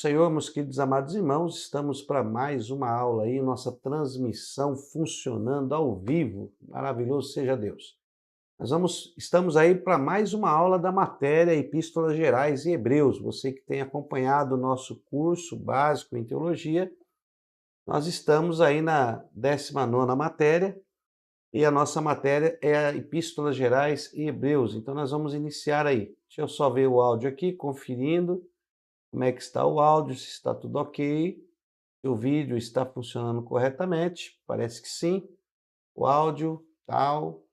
Senhor, meus queridos amados irmãos, estamos para mais uma aula aí, nossa transmissão funcionando ao vivo. Maravilhoso seja Deus. Estamos aí para mais uma aula da matéria Epístolas Gerais e Hebreus. Você que tem acompanhado o nosso curso básico em teologia, nós estamos aí na 19ª matéria e a nossa matéria é a Epístolas Gerais e Hebreus. Então nós vamos iniciar aí. Deixa eu só ver o áudio aqui, conferindo. Como é que está o áudio, se está tudo ok, se o vídeo está funcionando corretamente, parece que sim, o áudio, tal,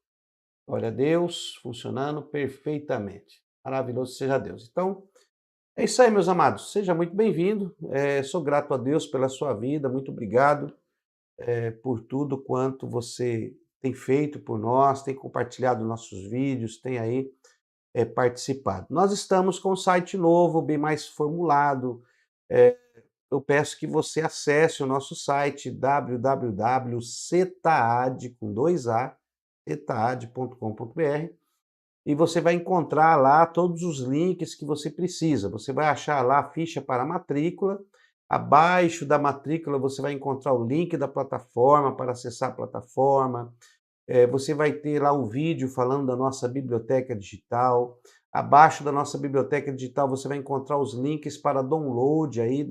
glória a Deus, funcionando perfeitamente, maravilhoso seja Deus. Então, é isso aí, meus amados, seja muito bem-vindo, sou grato a Deus pela sua vida, muito obrigado por tudo quanto você tem feito por nós, tem compartilhado nossos vídeos, tem aí participado. Nós estamos com um site novo, bem mais formulado. Eu peço que você acesse o nosso site www.cetaad, com 2A, cetaad.com.br, e você vai encontrar lá todos os links que você precisa. Você vai achar lá a ficha para a matrícula. Abaixo da matrícula você vai encontrar o link da plataforma para acessar a plataforma. Você vai ter lá o vídeo falando da nossa biblioteca digital. Abaixo da nossa biblioteca digital você vai encontrar os links para download aí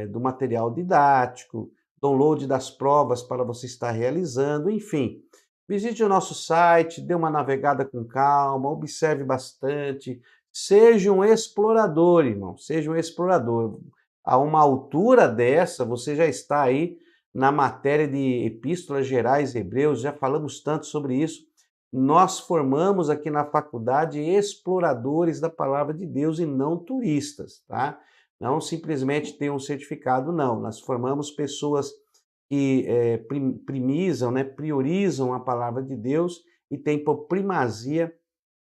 do material didático, download das provas para você estar realizando, enfim. Visite o nosso site, dê uma navegada com calma, observe bastante, seja um explorador, irmão, seja um explorador. A uma altura dessa, você já está aí na matéria de Epístolas Gerais e Hebreus, já falamos tanto sobre isso. Nós formamos aqui na faculdade exploradores da palavra de Deus e não turistas, tá? Não simplesmente ter um certificado, não. Nós formamos pessoas que priorizam a palavra de Deus e têm por primazia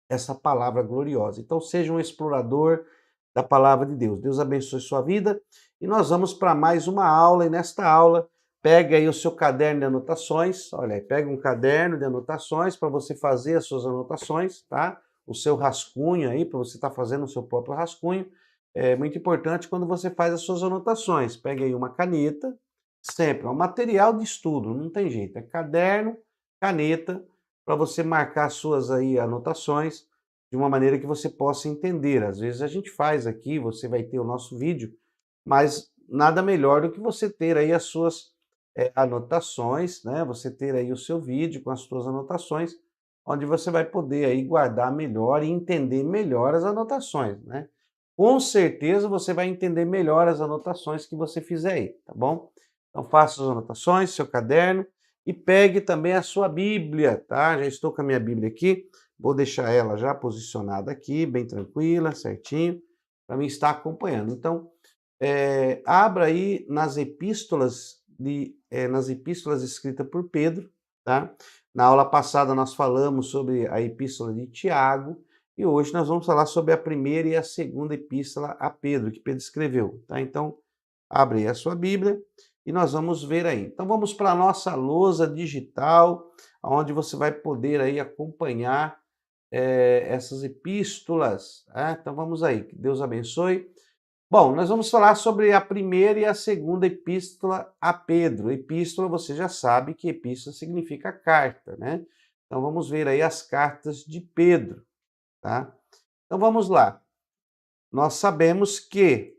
essa palavra gloriosa. Então, seja um explorador da palavra de Deus. Deus abençoe sua vida. E nós vamos para mais uma aula, e nesta aula, pega aí o seu caderno de anotações, olha aí, pega um caderno de anotações para você fazer as suas anotações, tá? O seu rascunho aí, para você estar fazendo o seu próprio rascunho. É muito importante quando você faz as suas anotações. Pega aí uma caneta, sempre, é um material de estudo, não tem jeito, é caderno, caneta, para você marcar as suas aí anotações de uma maneira que você possa entender. Às vezes a gente faz aqui, você vai ter o nosso vídeo, mas nada melhor do que você ter aí as suas anotações, né? Você ter aí o seu vídeo com as suas anotações, onde você vai poder aí guardar melhor e entender melhor as anotações, né? Com certeza você vai entender melhor as anotações que você fizer aí, tá bom? Então faça as anotações, seu caderno, e pegue também a sua Bíblia, tá? Já estou com a minha Bíblia aqui, vou deixar ela já posicionada aqui, bem tranquila, certinho, para mim estar acompanhando. Então, abra aí nas epístolas escritas por Pedro, tá? Na aula passada nós falamos sobre a epístola de Tiago, e hoje nós vamos falar sobre a primeira e a segunda epístola a Pedro, que Pedro escreveu, tá? Então, abre aí a sua Bíblia e nós vamos ver aí. Então, vamos para a nossa lousa digital, onde você vai poder aí acompanhar essas epístolas, tá? Então, vamos aí. Que Deus abençoe. Bom, nós vamos falar sobre a primeira e a segunda epístola a Pedro. Epístola, você já sabe que epístola significa carta, né? Então, vamos ver aí as cartas de Pedro. Tá? Então vamos lá. Nós sabemos que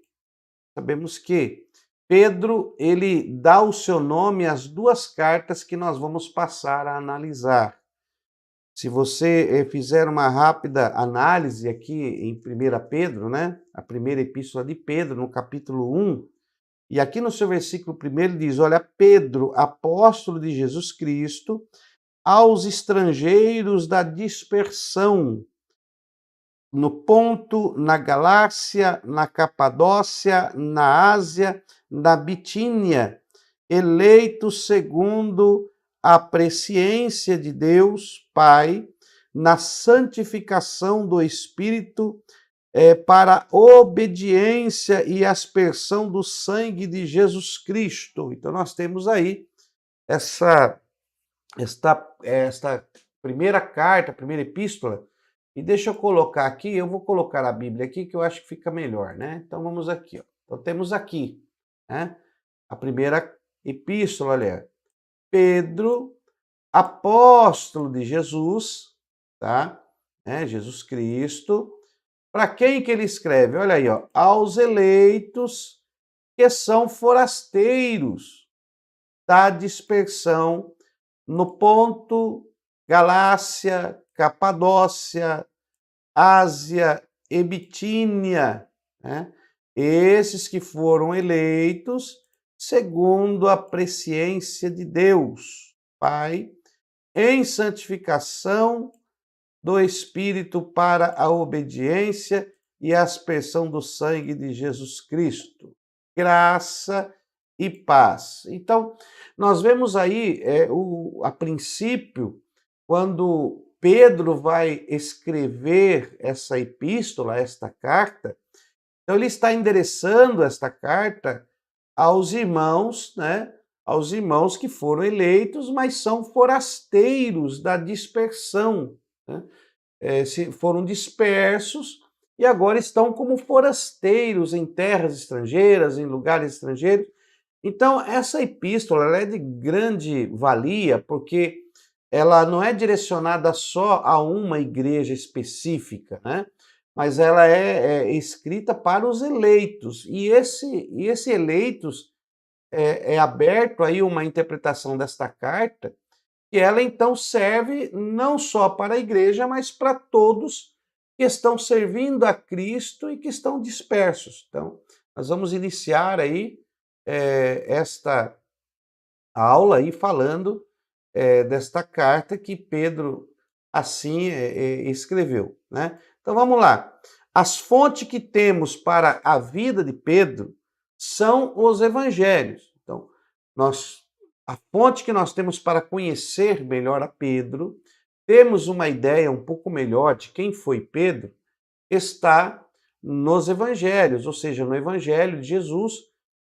Pedro, ele dá o seu nome às duas cartas que nós vamos passar a analisar. Se você fizer uma rápida análise aqui em 1 Pedro, né? A primeira epístola de Pedro, no capítulo 1, e aqui no seu versículo 1 ele diz, olha, Pedro, apóstolo de Jesus Cristo, aos estrangeiros da dispersão, no Ponto, na Galácia, na Capadócia, na Ásia, na Bitínia, eleitos segundo a presciência de Deus Pai, na santificação do Espírito, para a obediência e aspersão do sangue de Jesus Cristo. Então nós temos aí esta primeira carta, primeira epístola. E deixa eu colocar aqui, eu vou colocar a Bíblia aqui que eu acho que fica melhor, né? Então vamos aqui, ó. Então temos aqui, né, a primeira epístola, olha, Pedro, apóstolo de Jesus, tá? Jesus Cristo. Para quem que ele escreve? Olha aí, ó, aos eleitos que são forasteiros da dispersão no Ponto, Galácia, Capadócia, Ásia e Bitínia, né? Esses que foram eleitos segundo a presciência de Deus, Pai, em santificação do Espírito para a obediência e a aspersão do sangue de Jesus Cristo. Graça e paz. Então, nós vemos aí, a princípio, quando Pedro vai escrever essa epístola, esta carta, então ele está endereçando esta carta aos irmãos, né? Aos irmãos que foram eleitos, mas são forasteiros da dispersão, né? Foram dispersos e agora estão como forasteiros em terras estrangeiras, em lugares estrangeiros. Então, essa epístola ela é de grande valia, porque ela não é direcionada só a uma igreja específica, né? Mas ela é escrita para os eleitos. E esse eleitos é aberto aí uma interpretação desta carta, que ela então serve não só para a igreja, mas para todos que estão servindo a Cristo e que estão dispersos. Então, nós vamos iniciar aí esta aula aí falando desta carta que Pedro assim escreveu, né? Então vamos lá. As fontes que temos para a vida de Pedro são os evangelhos. Então, a fonte que nós temos para conhecer melhor a Pedro, temos uma ideia um pouco melhor de quem foi Pedro, está nos evangelhos, ou seja, no evangelho de Jesus,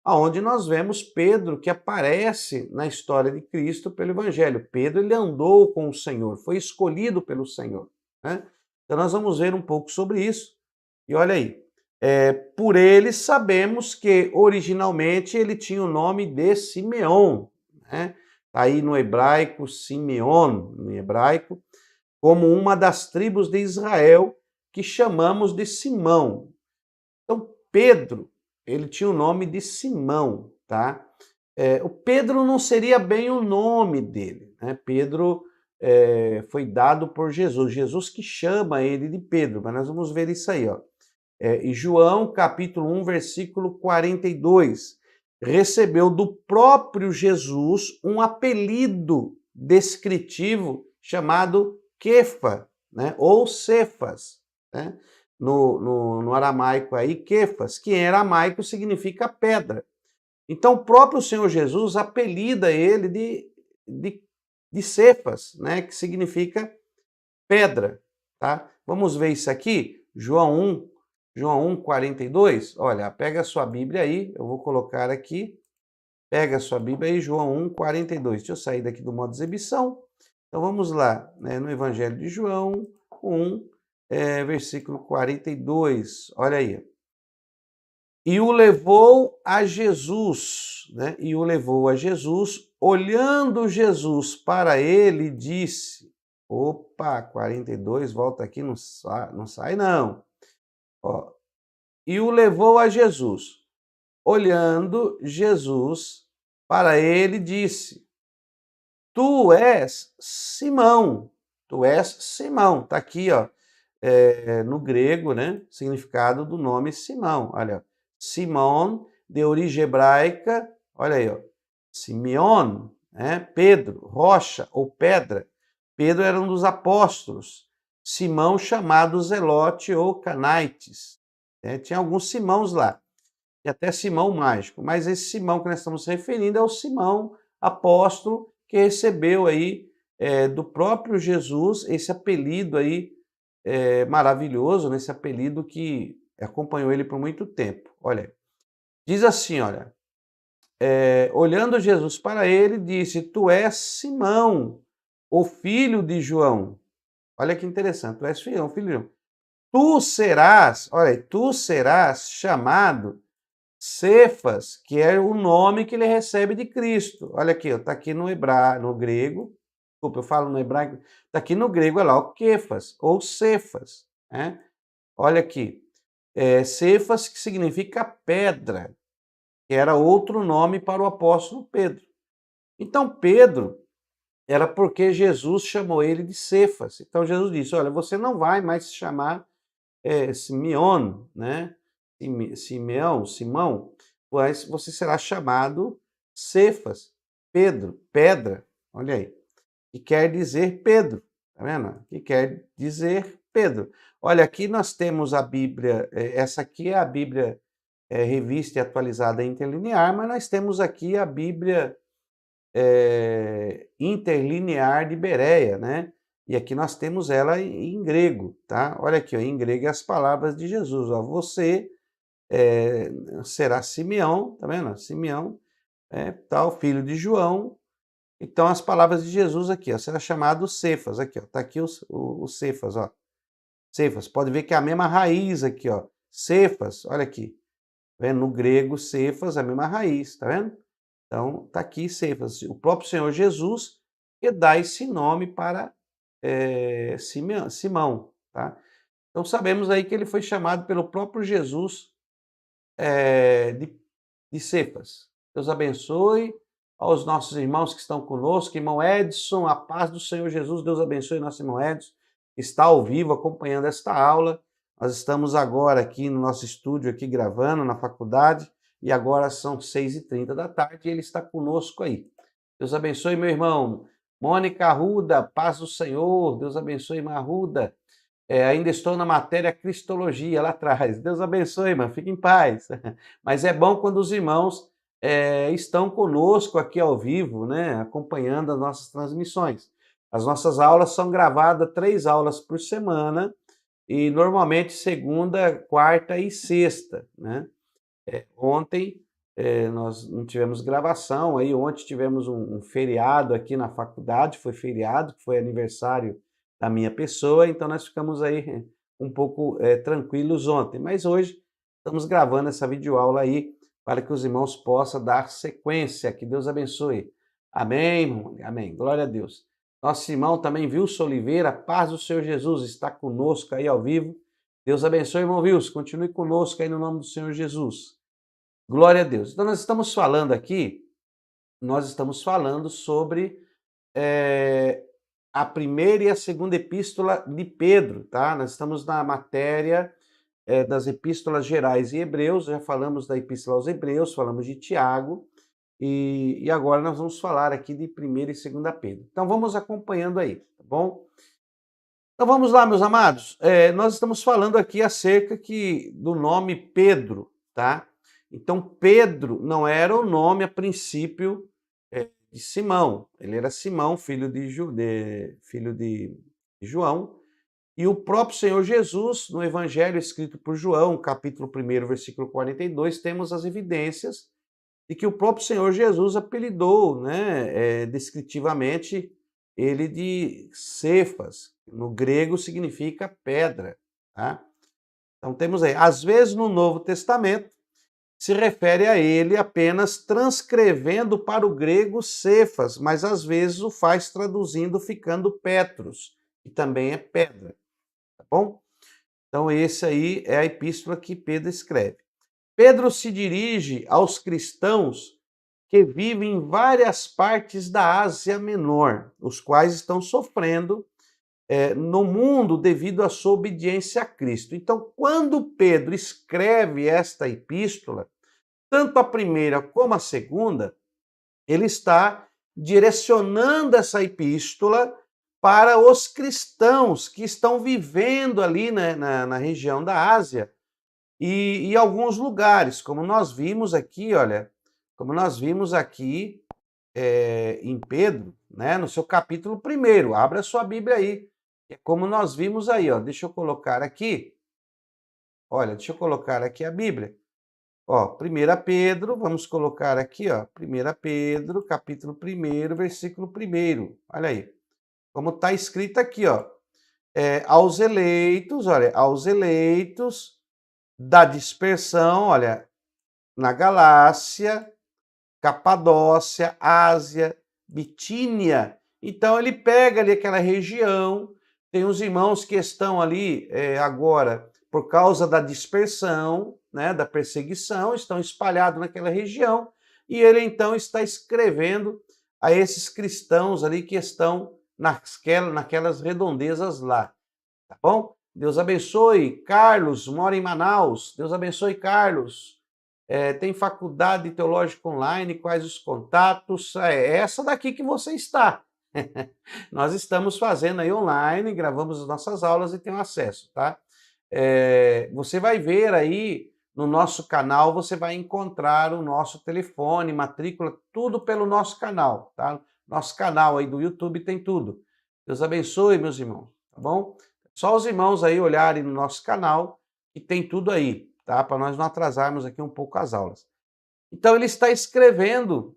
aonde nós vemos Pedro que aparece na história de Cristo pelo evangelho. Pedro, ele andou com o Senhor, foi escolhido pelo Senhor, né? Então nós vamos ver um pouco sobre isso. E olha aí, por ele sabemos que originalmente ele tinha o nome de Simeão, né? Tá aí no hebraico, Simeon, no hebraico, como uma das tribos de Israel que chamamos de Simão. Então, Pedro, ele tinha o nome de Simão, tá? O Pedro não seria bem o nome dele, né? Pedro foi dado por Jesus, Jesus que chama ele de Pedro, mas nós vamos ver isso aí, ó. E João, capítulo 1, versículo 42, recebeu do próprio Jesus um apelido descritivo chamado Kefa, né? Ou Cefas, né? No aramaico aí, Kefas, que em aramaico significa pedra. Então, o próprio Senhor Jesus apelida ele de Cefas, né? Que significa pedra, tá? Vamos ver isso aqui, João 1, 42. Olha, pega a sua Bíblia aí, eu vou colocar aqui. Pega a sua Bíblia aí, João 1, 42. Deixa eu sair daqui do modo de exibição. Então vamos lá, né, no Evangelho de João 1, versículo 42. Olha aí. E o levou a Jesus, né? E o levou a Jesus, olhando Jesus para ele, disse: opa, 42, volta aqui, não sai não. Ó, e o levou a Jesus, olhando Jesus para ele, disse: tu és Simão, tu és Simão. Está aqui, ó, no grego, né? Significado do nome Simão. Olha, Simão, de origem hebraica, olha aí, ó, Simeon, né? Pedro, rocha ou pedra. Pedro era um dos apóstolos. Simão, chamado Zelote ou Canaites. Tinha alguns Simãos lá, e até Simão mágico, mas esse Simão que nós estamos referindo é o Simão apóstolo que recebeu aí do próprio Jesus esse apelido aí maravilhoso, né? Esse apelido que acompanhou ele por muito tempo. Olha, diz assim, olha, olhando Jesus para ele, disse: tu és Simão, o filho de João. Olha que interessante, tu és filho de João. Tu serás, olha, tu serás chamado Cefas, que é o nome que ele recebe de Cristo. Olha aqui, está aqui no hebraico, no grego. Desculpa, eu falo no hebraico. Está aqui no grego, olha lá, o Kefas, ou Cefas. Né? Olha aqui. Cefas, que significa pedra, que era outro nome para o apóstolo Pedro. Então, Pedro era porque Jesus chamou ele de Cefas. Então, Jesus disse: olha, você não vai mais se chamar Simeon, né? Simeão, Simão, mas você será chamado Cefas, Pedro, pedra, olha aí, que quer dizer Pedro, tá vendo? Que quer dizer Pedro. Olha, aqui nós temos a Bíblia, essa aqui é a Bíblia revista e atualizada interlinear, mas nós temos aqui a Bíblia interlinear de Bereia, né? E aqui nós temos ela em grego, tá? Olha aqui, ó, em grego as palavras de Jesus, ó, você será Simeão, tá vendo? Simeão, tal, filho de João. Então as palavras de Jesus aqui, ó, será chamado Cefas, aqui, ó, tá aqui o Cefas, ó. Cefas, pode ver que é a mesma raiz aqui, ó. Cefas, olha aqui, tá vendo? No grego, Cefas, a mesma raiz, tá vendo? Então, está aqui Cefas, o próprio Senhor Jesus que dá esse nome para Simão, tá? Então, sabemos aí que ele foi chamado pelo próprio Jesus de Cefas. Deus abençoe aos nossos irmãos que estão conosco, irmão Edson, a paz do Senhor Jesus, Deus abençoe nosso irmão Edson, que está ao vivo acompanhando esta aula. Nós estamos agora aqui no nosso estúdio, aqui gravando na faculdade, e agora são 6h30 da tarde e ele está conosco aí. Deus abençoe, meu irmão. Mônica Arruda, paz do Senhor, Deus abençoe, irmã Arruda. Ainda estou na matéria Cristologia lá atrás. Deus abençoe, irmão, fique em paz. Mas é bom quando os irmãos estão conosco aqui ao vivo, né, acompanhando as nossas transmissões. As nossas aulas são gravadas 3 aulas por semana e normalmente segunda, quarta e sexta, né? Ontem nós não tivemos gravação, aí ontem tivemos um feriado aqui na faculdade, foi feriado, foi aniversário da minha pessoa, então nós ficamos aí um pouco tranquilos ontem, mas hoje estamos gravando essa videoaula aí para que os irmãos possam dar sequência, que Deus abençoe. Amém, irmão? Amém, glória a Deus. Nosso irmão também, Wilson Oliveira, paz do Senhor Jesus, está conosco aí ao vivo. Deus abençoe, irmão Wilson, continue conosco aí no nome do Senhor Jesus. Glória a Deus. Então, nós estamos falando sobre a primeira e a segunda epístola de Pedro, tá? Nós estamos na matéria das epístolas gerais e Hebreus, já falamos da epístola aos Hebreus, falamos de Tiago, e agora nós vamos falar aqui de primeira e segunda Pedro. Então, vamos acompanhando aí, tá bom? Então, vamos lá, meus amados. Nós estamos falando aqui acerca do nome Pedro, tá? Então, Pedro não era o nome a princípio de Simão. Ele era Simão, filho de João. E o próprio Senhor Jesus, no Evangelho escrito por João, capítulo 1, versículo 42, temos as evidências de que o próprio Senhor Jesus apelidou, né, descritivamente, ele de Cefas. No grego significa pedra. Tá? Então, temos aí, às vezes no Novo Testamento, se refere a ele apenas transcrevendo para o grego Cefas, mas às vezes o faz traduzindo ficando Petros, que também é pedra, tá bom? Então esse aí é a epístola que Pedro escreve. Pedro se dirige aos cristãos que vivem em várias partes da Ásia Menor, os quais estão sofrendo no mundo devido à sua obediência a Cristo. Então, quando Pedro escreve esta epístola, tanto a primeira como a segunda, ele está direcionando essa epístola para os cristãos que estão vivendo ali na região da Ásia e alguns lugares, como nós vimos aqui, olha, como nós vimos aqui em Pedro, né, no seu capítulo 1. Abra a sua Bíblia aí. É como nós vimos aí, ó. Deixa eu colocar aqui. Olha, deixa eu colocar aqui a Bíblia. Ó, 1 Pedro, vamos colocar aqui, ó, 1 Pedro, capítulo 1, versículo 1. Olha aí, como está escrito aqui, ó, aos eleitos, olha, aos eleitos da dispersão, olha, na Galácia, Capadócia, Ásia, Bitínia. Então ele pega ali aquela região, tem os irmãos que estão ali agora por causa da dispersão, né, da perseguição, estão espalhados naquela região, e ele então está escrevendo a esses cristãos ali que estão naquelas redondezas lá, tá bom? Deus abençoe. Carlos, mora em Manaus. Deus abençoe, Carlos. Tem faculdade teológica online, quais os contatos? É essa daqui que você está. Nós estamos fazendo aí online, gravamos as nossas aulas e tem acesso, tá? Você vai ver aí no nosso canal, você vai encontrar o nosso telefone, matrícula, tudo pelo nosso canal, tá? Nosso canal aí do YouTube tem tudo. Deus abençoe, meus irmãos, tá bom? Só os irmãos aí olharem no nosso canal que tem tudo aí, tá? Para nós não atrasarmos aqui um pouco as aulas. Então ele está escrevendo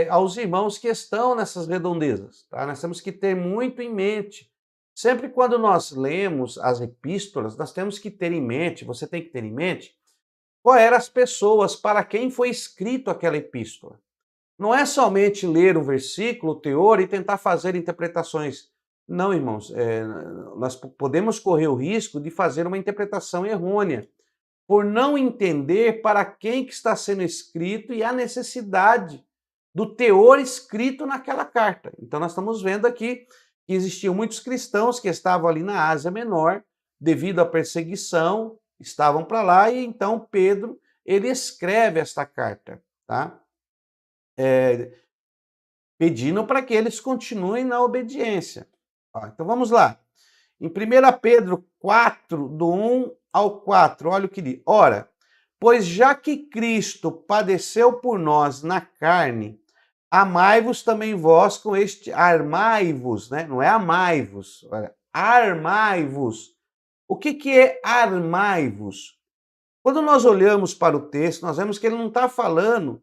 aos irmãos que estão nessas redondezas, tá? Nós temos que ter muito em mente. Sempre quando nós lemos as epístolas, nós temos que ter em mente, você tem que ter em mente, qual eram as pessoas para quem foi escrito aquela epístola. Não é somente ler um versículo, o teor e tentar fazer interpretações. Não, irmãos, nós podemos correr o risco de fazer uma interpretação errônea, por não entender para quem que está sendo escrito e a necessidade do teor escrito naquela carta. Então nós estamos vendo aqui que existiam muitos cristãos que estavam ali na Ásia Menor, devido à perseguição, estavam para lá, e então Pedro, ele escreve esta carta, tá? Pedindo para que eles continuem na obediência. Então vamos lá. Em 1 Pedro 4, do 1 ao 4, olha o que diz. Ora, pois já que Cristo padeceu por nós na carne, amai-vos também vós com este, armai-vos, né? Não é amai-vos, armai-vos. O que é armai-vos? Quando nós olhamos para o texto, nós vemos que ele não está falando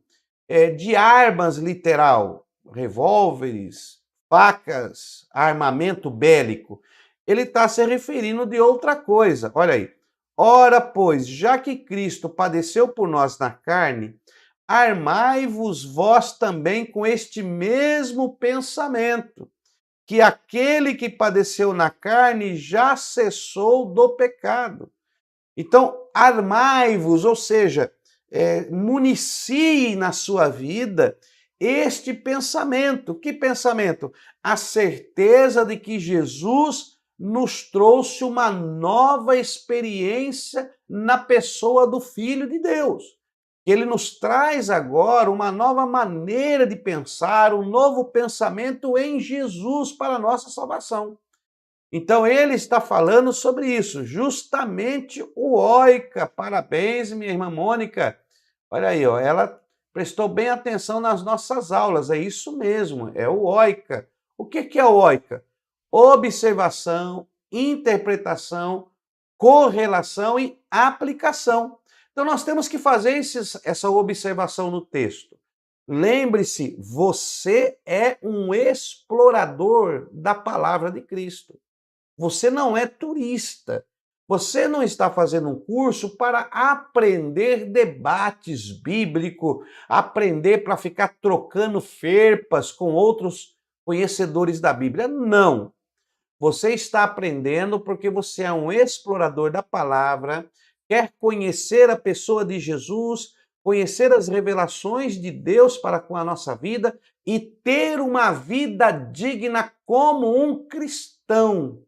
de armas literal, revólveres, facas, armamento bélico. Ele está se referindo de outra coisa. Olha aí. Ora, pois, já que Cristo padeceu por nós na carne, armai-vos vós também com este mesmo pensamento, que aquele que padeceu na carne já cessou do pecado. Então, armai-vos, ou seja, municie na sua vida este pensamento. Que pensamento? A certeza de que Jesus nos trouxe uma nova experiência na pessoa do Filho de Deus. Ele nos traz agora uma nova maneira de pensar, um novo pensamento em Jesus para a nossa salvação. Então ele está falando sobre isso, justamente o oika. Parabéns, minha irmã Mônica. Olha aí, ó, ela prestou bem atenção nas nossas aulas, é isso mesmo, é o oika. O que é o oika? Observação, interpretação, correlação e aplicação. Então nós temos que fazer essa observação no texto. Lembre-se, você é um explorador da palavra de Cristo. Você não é turista. Você não está fazendo um curso para aprender debates bíblicos, aprender para ficar trocando ferpas com outros conhecedores da Bíblia. Não. Você está aprendendo porque você é um explorador da palavra, quer conhecer a pessoa de Jesus, conhecer as revelações de Deus para com a nossa vida e ter uma vida digna como um cristão.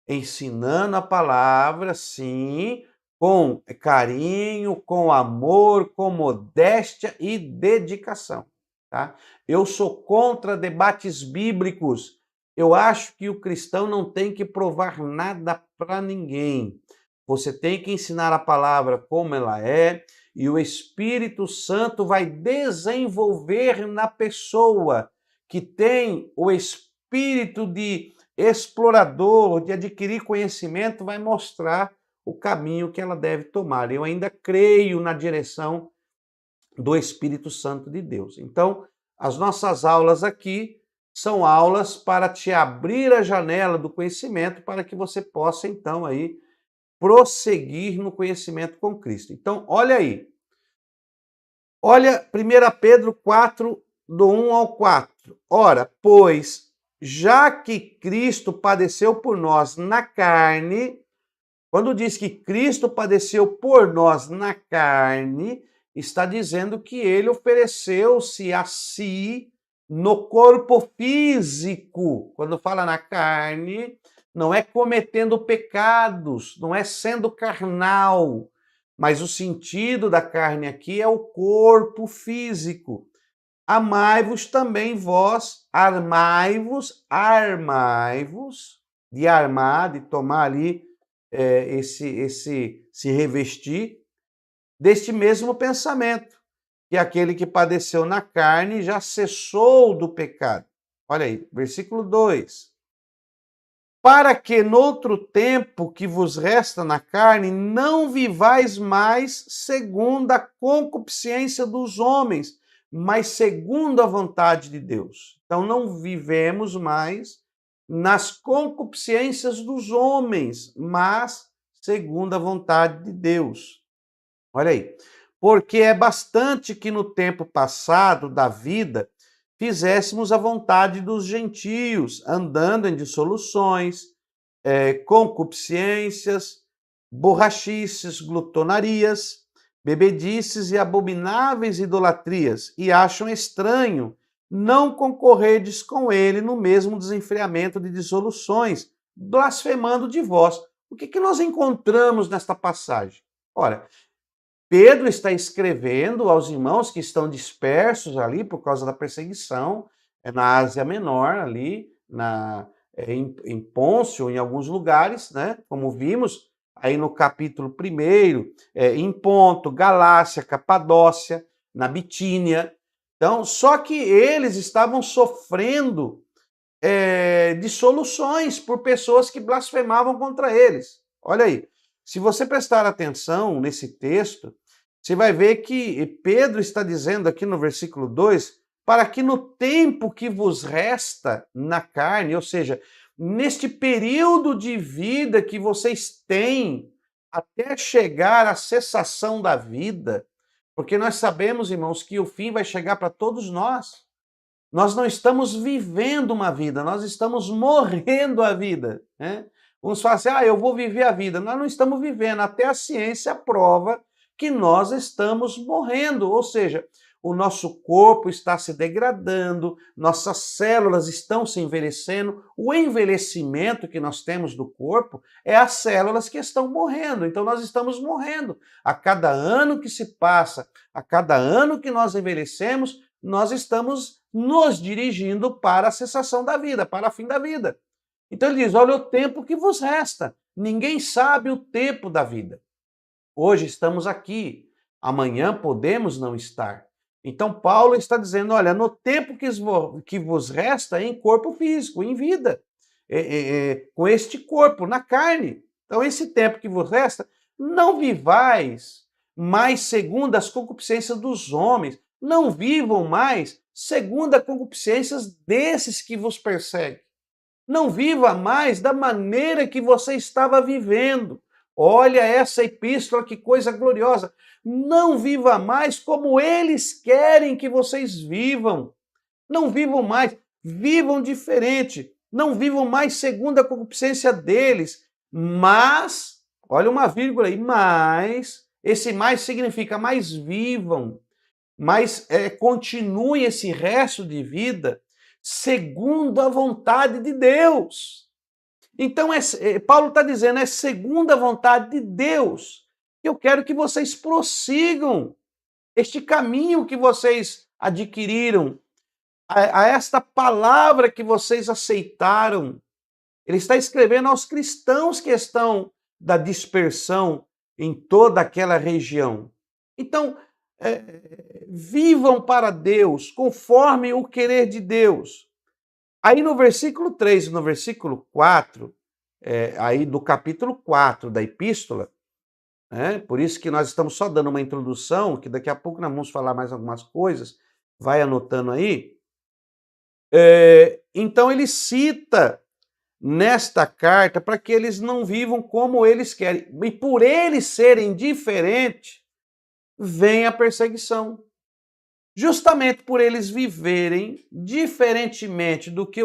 Ensinando a palavra, sim, com carinho, com amor, com modéstia e dedicação, tá? Eu sou contra debates bíblicos. Eu acho que o cristão não tem que provar nada para ninguém. Você tem que ensinar a palavra como ela é, e o Espírito Santo vai desenvolver na pessoa que tem o espírito de explorador, de adquirir conhecimento, vai mostrar o caminho que ela deve tomar. Eu ainda creio na direção do Espírito Santo de Deus. Então, as nossas aulas aqui são aulas para te abrir a janela do conhecimento para que você possa, então, aí prosseguir no conhecimento com Cristo. Então, olha aí. Olha 1 Pedro 4, do 1 ao 4. Ora, pois, já que Cristo padeceu por nós na carne, quando diz que Cristo padeceu por nós na carne, está dizendo que ele ofereceu-se a si no corpo físico. Quando fala na carne, não é cometendo pecados, não é sendo carnal, mas o sentido da carne aqui é o corpo físico. Amai-vos também vós, armai-vos, de armar, de tomar ali se revestir deste mesmo pensamento, que aquele que padeceu na carne já cessou do pecado. Olha aí, versículo 2. Para que noutro tempo que vos resta na carne, não vivais mais segundo a concupiscência dos homens, mas segundo a vontade de Deus. Então não vivemos mais nas concupiscências dos homens, mas segundo a vontade de Deus. Olha aí. Porque é bastante que no tempo passado da vida fizéssemos a vontade dos gentios, andando em dissoluções, concupiscências, borrachices, glutonarias, bebedices e abomináveis idolatrias, e acham estranho não concorredes com ele no mesmo desenfreamento de dissoluções, blasfemando de vós. O que nós encontramos nesta passagem? Ora, Pedro está escrevendo aos irmãos que estão dispersos ali por causa da perseguição, na Ásia Menor, ali, em Pôncio, em alguns lugares, né? Como vimos aí no capítulo 1, em Ponto, Galácia, Capadócia, na Bitínia. Então, só que eles estavam sofrendo dissoluções por pessoas que blasfemavam contra eles. Olha aí, se você prestar atenção nesse texto, você vai ver que Pedro está dizendo aqui no versículo 2, para que no tempo que vos resta na carne, ou seja, neste período de vida que vocês têm até chegar à cessação da vida, porque nós sabemos, irmãos, que o fim vai chegar para todos nós. Nós não estamos vivendo uma vida, nós estamos morrendo a vida. Né? Uns falam assim, eu vou viver a vida. Nós não estamos vivendo, até a ciência prova que nós estamos morrendo, ou seja, o nosso corpo está se degradando, nossas células estão se envelhecendo. O envelhecimento que nós temos do corpo é as células que estão morrendo. Então nós estamos morrendo. A cada ano que se passa, a cada ano que nós envelhecemos, nós estamos nos dirigindo para a cessação da vida, para o fim da vida. Então ele diz, olha o tempo que vos resta. Ninguém sabe o tempo da vida. Hoje estamos aqui, amanhã podemos não estar. Então Paulo está dizendo, olha, no tempo que vos resta em corpo físico, em vida, com este corpo, na carne. Então esse tempo que vos resta, não vivais mais segundo as concupiscências dos homens, não vivam mais segundo as concupiscências desses que vos perseguem. Não viva mais da maneira que você estava vivendo. Olha essa epístola, que coisa gloriosa. Não viva mais como eles querem que vocês vivam. Não vivam mais, vivam diferente. Não vivam mais segundo a concupiscência deles. Mas, olha uma vírgula aí, mas, esse mais significa mais vivam, mas continue esse resto de vida segundo a vontade de Deus. Então, Paulo está dizendo, é segundo a vontade de Deus. Eu quero que vocês prossigam este caminho que vocês adquiriram, a esta palavra que vocês aceitaram. Ele está escrevendo aos cristãos que estão da dispersão em toda aquela região. Então, vivam para Deus, conforme o querer de Deus. Aí no versículo 3 e no versículo 4, aí do capítulo 4 da epístola, por isso que nós estamos só dando uma introdução, que daqui a pouco nós vamos falar mais algumas coisas, vai anotando aí. Então ele cita nesta carta para que eles não vivam como eles querem. E por eles serem diferentes, vem a perseguição. justamente por eles viverem diferentemente do que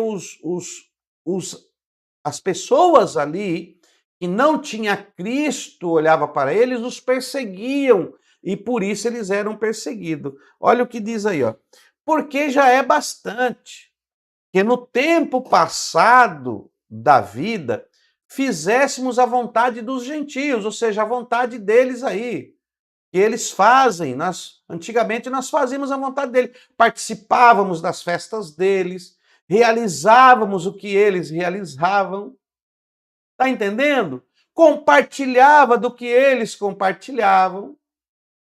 as pessoas ali que não tinha Cristo olhava para eles, os perseguiam e por isso eles eram perseguidos. Olha o que diz aí, ó. Porque já é bastante que no tempo passado da vida fizéssemos a vontade dos gentios, ou seja, a vontade deles aí, que eles fazem. Antigamente nós fazíamos a vontade deles, participávamos das festas deles, realizávamos o que eles realizavam. Está entendendo? Compartilhava do que eles compartilhavam,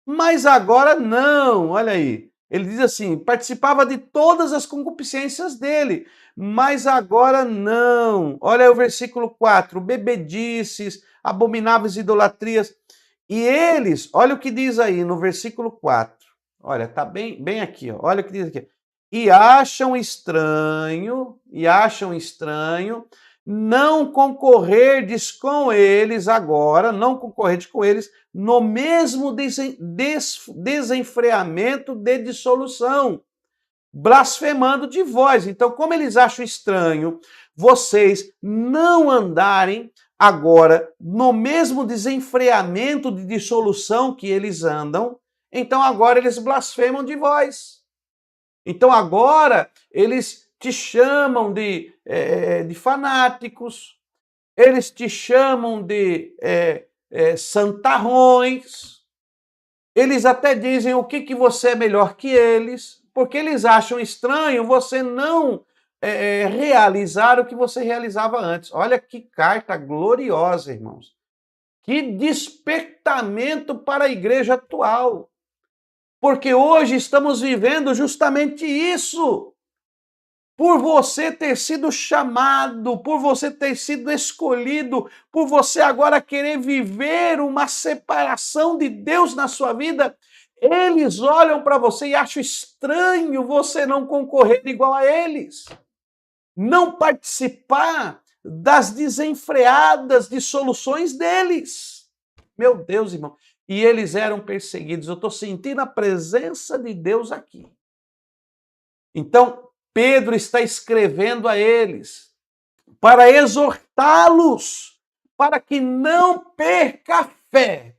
mas agora não, olha aí. Ele diz assim: participava de todas as concupiscências dele, mas agora não. Olha aí o versículo 4: bebedices, abomináveis idolatrias. E eles, olha o que diz aí no versículo 4. Olha, tá bem aqui, ó. Olha o que diz aqui. E acham estranho não concorrerdes com eles agora, não concorrerdes com eles no mesmo desenfreamento de dissolução, blasfemando de vós. Então, como eles acham estranho vocês não andarem agora no mesmo desenfreamento de dissolução que eles andam, então agora eles blasfemam de vós. Então agora eles te chamam de fanáticos, eles te chamam de santarrões, eles até dizem o que você é melhor que eles, porque eles acham estranho você não realizar o que você realizava antes. Olha que carta gloriosa, irmãos. Que despertamento para a igreja atual. Porque hoje estamos vivendo justamente isso. Por você ter sido chamado, por você ter sido escolhido, por você agora querer viver uma separação de Deus na sua vida, eles olham para você e acham estranho você não concorrer igual a eles. Não participar das desenfreadas dissoluções deles. Meu Deus, irmão. E eles eram perseguidos. Eu estou sentindo a presença de Deus aqui. Então, Pedro está escrevendo a eles para exortá-los, para que não perca a fé,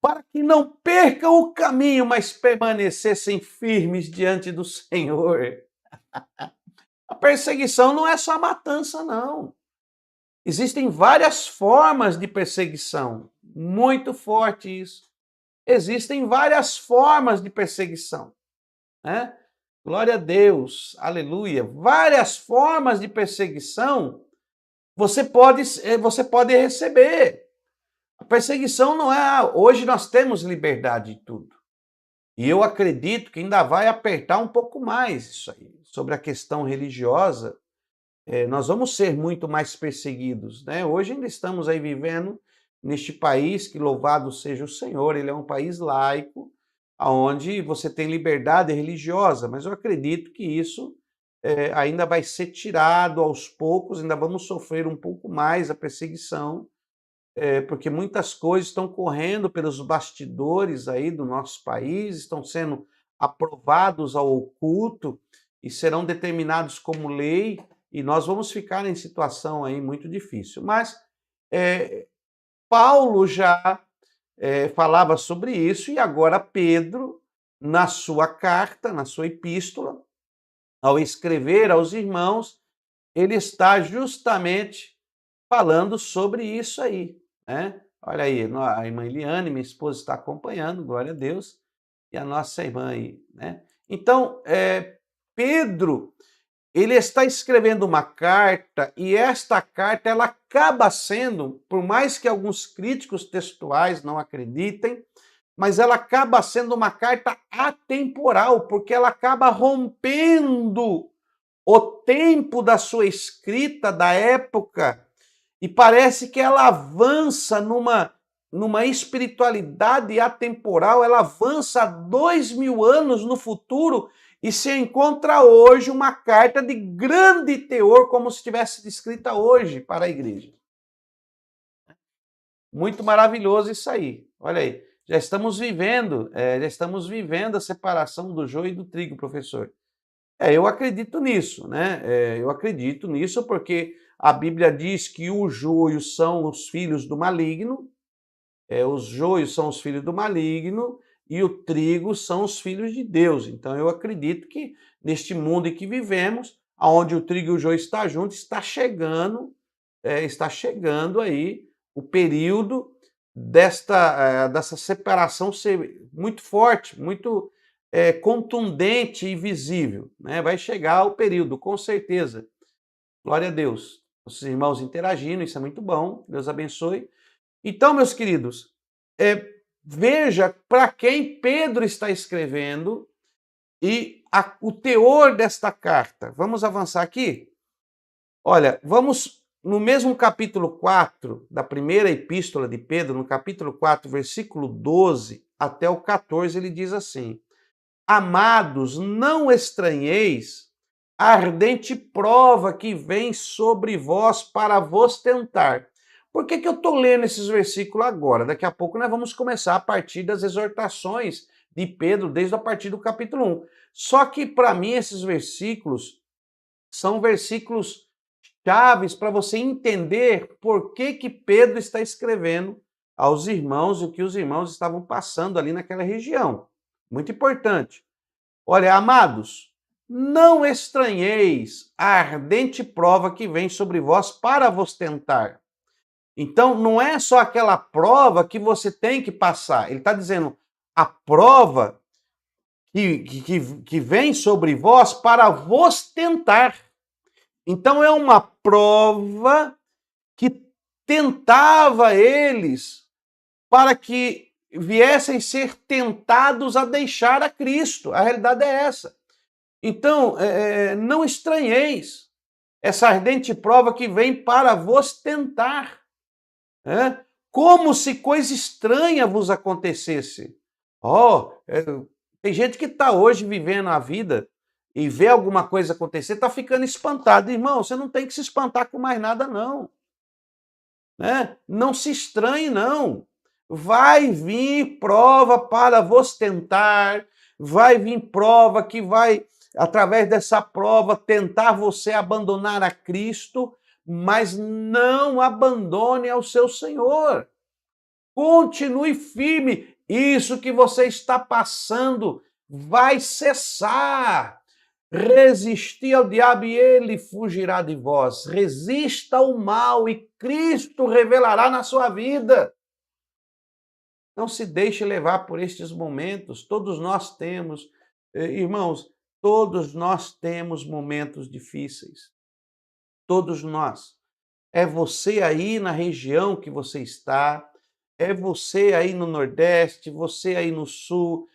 para que não percam o caminho, mas permanecessem firmes diante do Senhor. A perseguição não é só matança, não. Existem várias formas de perseguição. Muito forte isso. Existem várias formas de perseguição, né? Glória a Deus, aleluia. Várias formas de perseguição você pode receber. A perseguição não é... Hoje nós temos liberdade de tudo. E eu acredito que ainda vai apertar um pouco mais isso aí. Sobre a questão religiosa, nós vamos ser muito mais perseguidos, né? Hoje ainda estamos aí vivendo neste país, que louvado seja o Senhor, ele é um país laico, onde você tem liberdade religiosa, mas eu acredito que isso ainda vai ser tirado aos poucos, ainda vamos sofrer um pouco mais a perseguição, porque muitas coisas estão correndo pelos bastidores aí do nosso país, estão sendo aprovados ao oculto e serão determinados como lei, e nós vamos ficar em situação aí muito difícil. Mas Paulo já falava sobre isso, e agora Pedro, na sua carta, na sua epístola, ao escrever aos irmãos, ele está justamente falando sobre isso aí, né? Olha aí, a irmã Eliane, minha esposa, está acompanhando, glória a Deus, e a nossa irmã aí, né? Então, Pedro, ele está escrevendo uma carta, e esta carta ela acaba sendo, por mais que alguns críticos textuais não acreditem, mas ela acaba sendo uma carta atemporal, porque ela acaba rompendo o tempo da sua escrita, da época, e parece que ela avança numa espiritualidade atemporal, ela avança 2000 anos no futuro, e se encontra hoje uma carta de grande teor, como se tivesse escrita hoje para a igreja. Muito maravilhoso isso aí. Olha aí. já estamos vivendo a separação do joio e do trigo, professor. Eu acredito nisso, né? Eu acredito nisso porque a Bíblia diz que o joio são os filhos do maligno, os joios são os filhos do maligno e o trigo são os filhos de Deus. Então eu acredito que neste mundo em que vivemos, onde o trigo e o joio estão juntos, está chegando aí o período dessa separação ser muito forte, muito contundente e visível, né? Vai chegar o período, com certeza. Glória a Deus. Os irmãos interagindo, isso é muito bom. Deus abençoe. Então, meus queridos, veja para quem Pedro está escrevendo e o teor desta carta. Vamos avançar aqui? Olha, vamos no mesmo capítulo 4 da primeira epístola de Pedro, no capítulo 4, versículo 12 até o 14, ele diz assim: Amados, não estranheis a ardente prova que vem sobre vós para vos tentar. Por que eu estou lendo esses versículos agora? Daqui a pouco nós vamos começar a partir das exortações de Pedro, desde a partir do capítulo 1. Só que, para mim, esses versículos são versículos chaves para você entender por que Pedro está escrevendo aos irmãos o que os irmãos estavam passando ali naquela região. Muito importante. Olha, amados, não estranheis a ardente prova que vem sobre vós para vos tentar. Então, não é só aquela prova que você tem que passar. Ele está dizendo a prova que vem sobre vós para vos tentar. Então, é uma prova que tentava eles para que viessem ser tentados a deixar a Cristo. A realidade é essa. Então, não estranheis essa ardente prova que vem para vos tentar. Como se coisa estranha vos acontecesse. Tem gente que está hoje vivendo a vida e vê alguma coisa acontecer, está ficando espantado. Irmão, você não tem que se espantar com mais nada, não. Não se estranhe, não. Vai vir prova para vos tentar, vai vir prova que vai, através dessa prova, tentar você abandonar a Cristo, mas não abandone ao seu Senhor. Continue firme. Isso que você está passando vai cessar. Resisti ao diabo e ele fugirá de vós. Resista ao mal e Cristo revelará na sua vida. Não se deixe levar por estes momentos. Todos nós temos, irmãos, todos nós temos momentos difíceis. Todos nós. É você aí na região que você está, é você aí no Nordeste, você aí no Sul.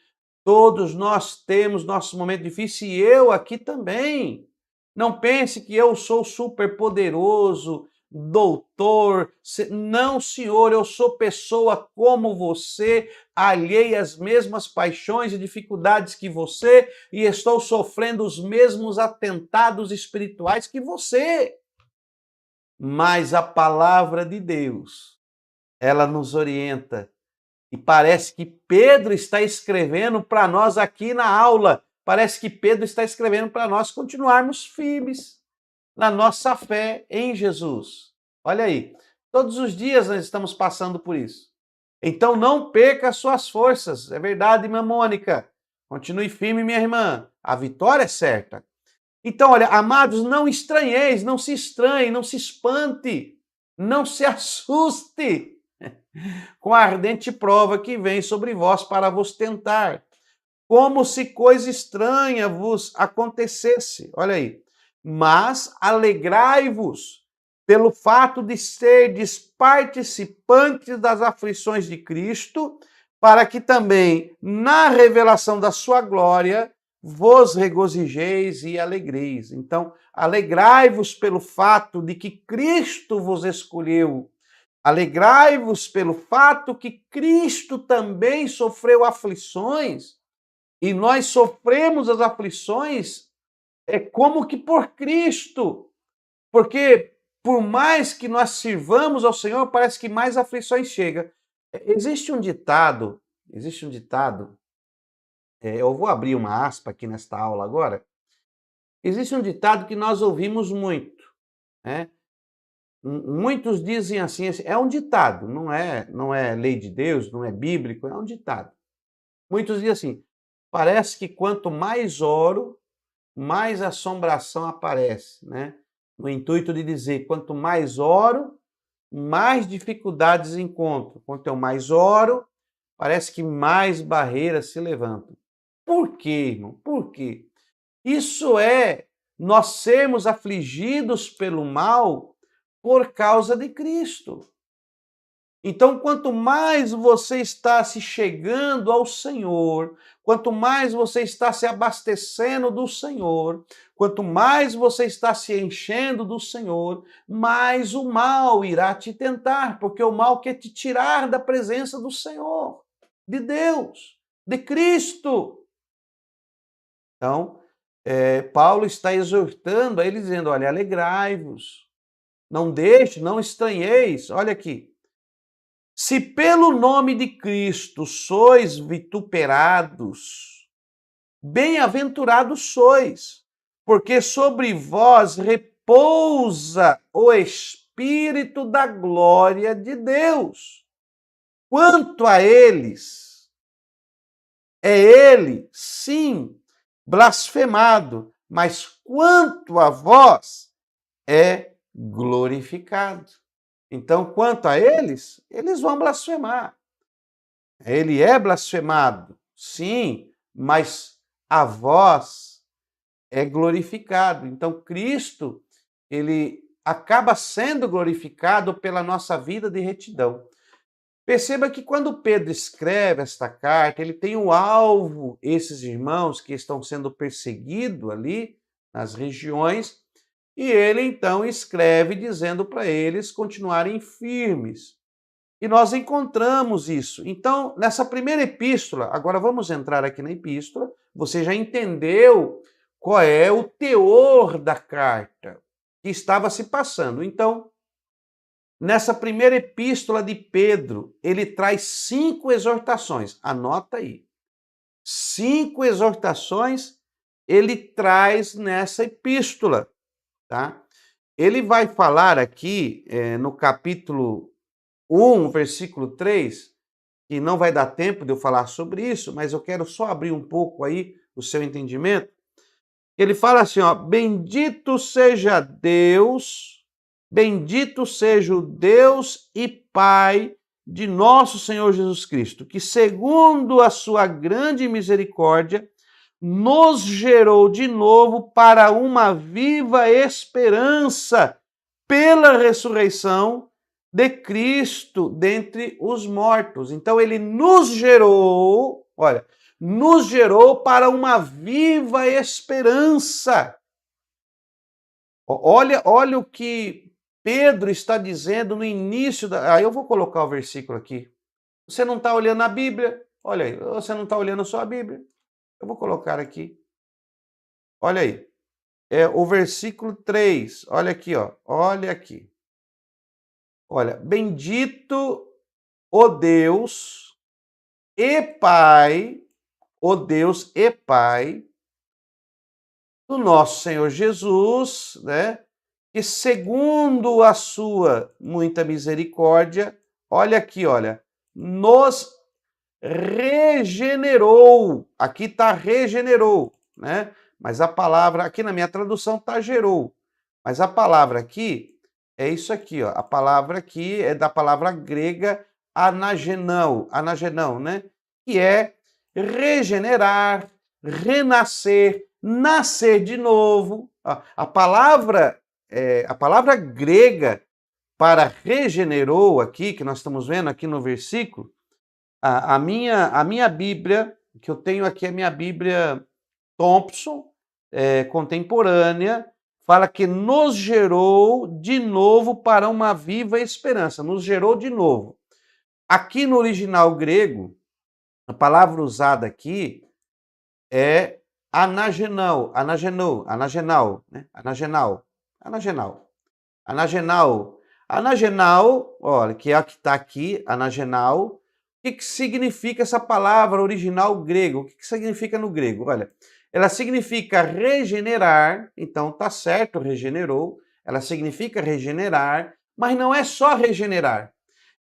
Todos nós temos nosso momento difícil e eu aqui também. Não pense que eu sou super poderoso, doutor. Não, senhor, eu sou pessoa como você, alheia às mesmas paixões e dificuldades que você e estou sofrendo os mesmos atentados espirituais que você. Mas a palavra de Deus, ela nos orienta. E parece que Pedro está escrevendo para nós aqui na aula. Parece que Pedro está escrevendo para nós continuarmos firmes na nossa fé em Jesus. Olha aí, todos os dias nós estamos passando por isso. Então não perca as suas forças. É verdade, irmã Mônica. Continue firme, minha irmã. A vitória é certa. Então, olha, amados, não estranheis, não se estranhe, não se espante, não se assuste com a ardente prova que vem sobre vós para vos tentar, como se coisa estranha vos acontecesse. Olha aí. Mas alegrai-vos pelo fato de serdes participantes das aflições de Cristo, para que também, na revelação da sua glória, vos regozijeis e alegreis. Então, alegrai-vos pelo fato de que Cristo vos escolheu. Alegrai-vos pelo fato que Cristo também sofreu aflições e nós sofremos as aflições como que por Cristo. Porque por mais que nós sirvamos ao Senhor, parece que mais aflições chegam. Existe um ditado existe um ditado, eu vou abrir uma aspa aqui nesta aula agora. Existe um ditado que nós ouvimos muito, né? Muitos dizem assim, é um ditado, não é lei de Deus, não é bíblico, é um ditado. Muitos dizem assim, parece que quanto mais oro, mais assombração aparece, né? No intuito de dizer, quanto mais oro, mais dificuldades encontro. Quanto eu mais oro, parece que mais barreiras se levantam. Por quê, irmão? Por quê? Isso é nós sermos afligidos pelo mal por causa de Cristo. Então, quanto mais você está se chegando ao Senhor, quanto mais você está se abastecendo do Senhor, quanto mais você está se enchendo do Senhor, mais o mal irá te tentar, porque o mal quer te tirar da presença do Senhor, de Deus, de Cristo. Então, Paulo está exortando a ele, dizendo: olha, alegrai-vos, não deixe, não estranheis. Olha aqui. Se pelo nome de Cristo sois vituperados, bem-aventurados sois, porque sobre vós repousa o Espírito da glória de Deus. Quanto a eles, é ele, sim, blasfemado, mas quanto a vós, é glorificado. Então, quanto a eles, eles vão blasfemar. Ele é blasfemado, sim, mas a vós é glorificado. Então, Cristo, ele acaba sendo glorificado pela nossa vida de retidão. Perceba que quando Pedro escreve esta carta, ele tem o alvo, esses irmãos que estão sendo perseguidos ali nas regiões, e ele então escreve dizendo para eles continuarem firmes. E nós encontramos isso. Então, nessa primeira epístola, agora vamos entrar aqui na epístola, você já entendeu qual é o teor da carta que estava se passando. Então, nessa primeira epístola de Pedro, ele traz 5 exortações. Anota aí. 5 exortações ele traz nessa epístola, tá? Ele vai falar aqui no capítulo 1, versículo 3, que não vai dar tempo de eu falar sobre isso, mas eu quero só abrir um pouco aí o seu entendimento. Ele fala assim, ó, bendito seja Deus, bendito seja o Deus e Pai de nosso Senhor Jesus Cristo, que segundo a sua grande misericórdia, nos gerou de novo para uma viva esperança pela ressurreição de Cristo dentre os mortos. Então ele nos gerou, olha, nos gerou para uma viva esperança. Olha o que Pedro está dizendo no início da... Aí eu vou colocar o versículo aqui. Você não está olhando a Bíblia? Olha aí, você não está olhando só a Bíblia? Eu vou colocar aqui. Olha aí. É o versículo 3. Olha aqui, ó. Olha aqui. Olha, bendito o Deus e Pai, o Deus e Pai do nosso Senhor Jesus, né? Que segundo a sua muita misericórdia, olha aqui, olha, nos regenerou. Aqui está regenerou, né? Mas a palavra, aqui na minha tradução está gerou. Mas a palavra aqui é isso aqui, ó. A palavra aqui é da palavra grega anagenão, né? Que é regenerar, renascer, nascer de novo. A palavra grega para regenerou aqui, que nós estamos vendo aqui no versículo, a minha Bíblia, que eu tenho aqui, a minha Bíblia Thompson, contemporânea, fala que nos gerou de novo para uma viva esperança. Nos gerou de novo. Aqui no original grego, a palavra usada aqui é anagenal, né? Anagenal, olha, que é a que está aqui, anagenal, que significa essa palavra original grego? O que significa no grego? Olha, ela significa regenerar, então tá certo, regenerou. Ela significa regenerar, mas não é só regenerar.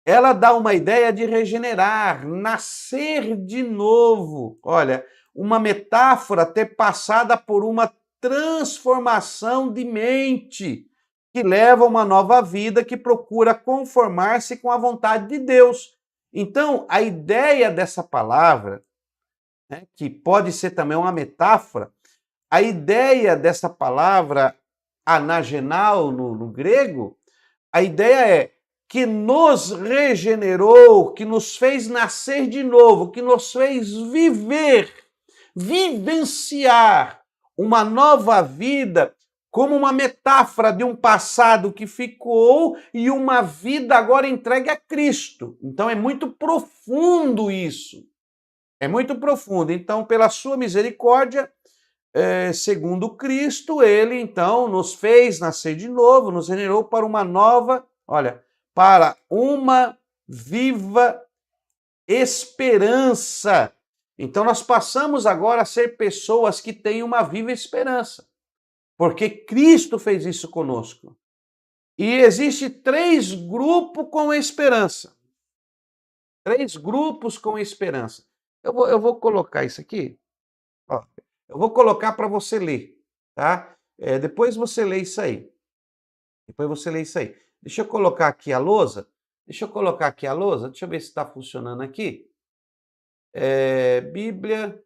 Ela dá uma ideia de regenerar, nascer de novo. Olha, uma metáfora ter passada por uma transformação de mente, que leva a uma nova vida, que procura conformar-se com a vontade de Deus. Então, a ideia dessa palavra, né, que pode ser também uma metáfora, a ideia dessa palavra, anagenal no grego, a ideia é que nos regenerou, que nos fez nascer de novo, que nos fez viver, vivenciar uma nova vida como uma metáfora de um passado que ficou e uma vida agora entregue a Cristo. Então é muito profundo isso. É muito profundo. Então, pela sua misericórdia, segundo Cristo, ele então nos fez nascer de novo, nos generou para uma nova, olha, para uma viva esperança. Então nós passamos agora a ser pessoas que têm uma viva esperança, porque Cristo fez isso conosco. E existe 3 grupos com esperança. 3 grupos com esperança. Eu vou colocar isso aqui. Ó, eu vou colocar para você ler, tá? Depois você lê isso aí. Depois você lê isso aí. Deixa eu colocar aqui a lousa. Deixa eu colocar aqui a lousa. Deixa eu ver se está funcionando aqui. Bíblia.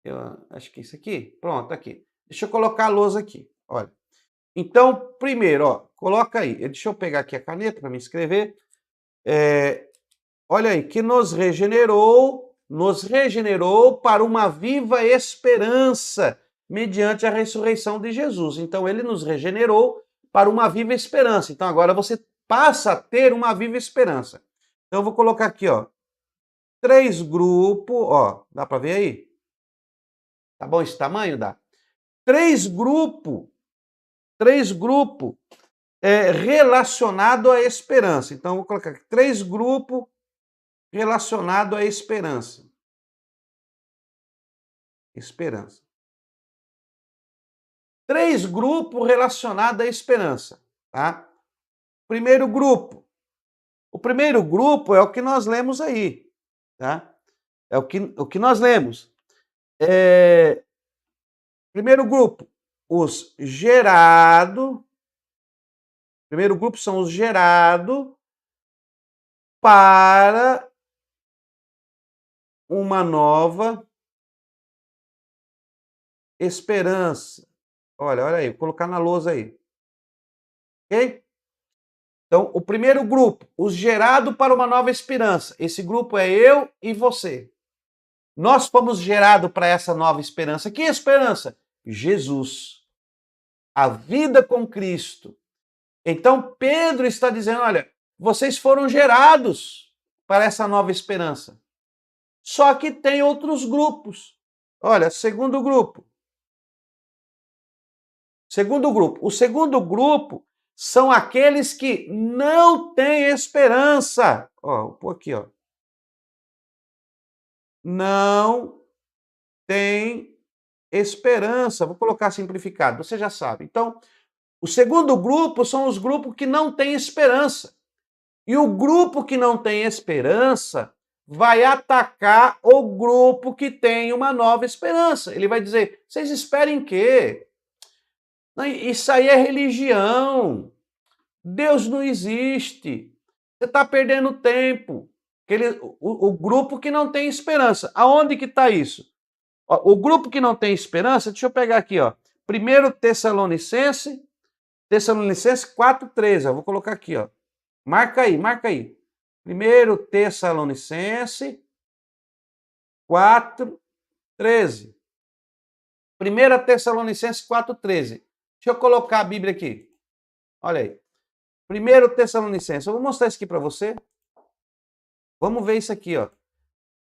Eu acho que é isso aqui. Pronto, aqui. Deixa eu colocar a lousa aqui. Olha. Então, primeiro, ó, coloca aí. Deixa eu pegar aqui a caneta para me escrever. Olha aí, que nos regenerou para uma viva esperança mediante a ressurreição de Jesus. Então, ele nos regenerou para uma viva esperança. Então, agora você passa a ter uma viva esperança. Então, eu vou colocar aqui, ó, 3 grupos, ó, dá para ver aí? Tá bom esse tamanho? Dá. 3 grupos relacionados à esperança. Então, eu vou colocar aqui 3 grupos relacionados à esperança. Esperança. 3 grupos relacionados à esperança, tá? Primeiro grupo. O primeiro grupo é o que nós lemos aí, tá? É o que nós lemos. Primeiro grupo, os gerados. Primeiro grupo são os gerados para uma nova esperança. Olha aí, vou colocar na lousa aí. Ok? Então, o primeiro grupo, os gerados para uma nova esperança. Esse grupo é eu e você. Nós fomos gerados para essa nova esperança. Que esperança? Jesus. A vida com Cristo. Então, Pedro está dizendo, olha, vocês foram gerados para essa nova esperança. Só que tem outros grupos. Olha, segundo grupo. O segundo grupo são aqueles que não têm esperança. Ó, vou pôr aqui, ó. Não tem esperança. Vou colocar simplificado, você já sabe. Então, o segundo grupo são os grupos que não têm esperança. E o grupo que não tem esperança vai atacar o grupo que tem uma nova esperança. Ele vai dizer: vocês esperem quê? Isso aí é religião. Deus não existe. Você está perdendo tempo. O grupo que não tem esperança. Aonde que está isso? Ó, o grupo que não tem esperança, deixa eu pegar aqui, ó. 1 Tessalonicenses 4,13. Eu vou colocar aqui, ó. Marca aí. 1 Tessalonicenses 4,13. 1 Tessalonicenses 4,13. Deixa eu colocar a Bíblia aqui. Olha aí. 1 Tessalonicenses. Eu vou mostrar isso aqui para você. Vamos ver isso aqui, ó.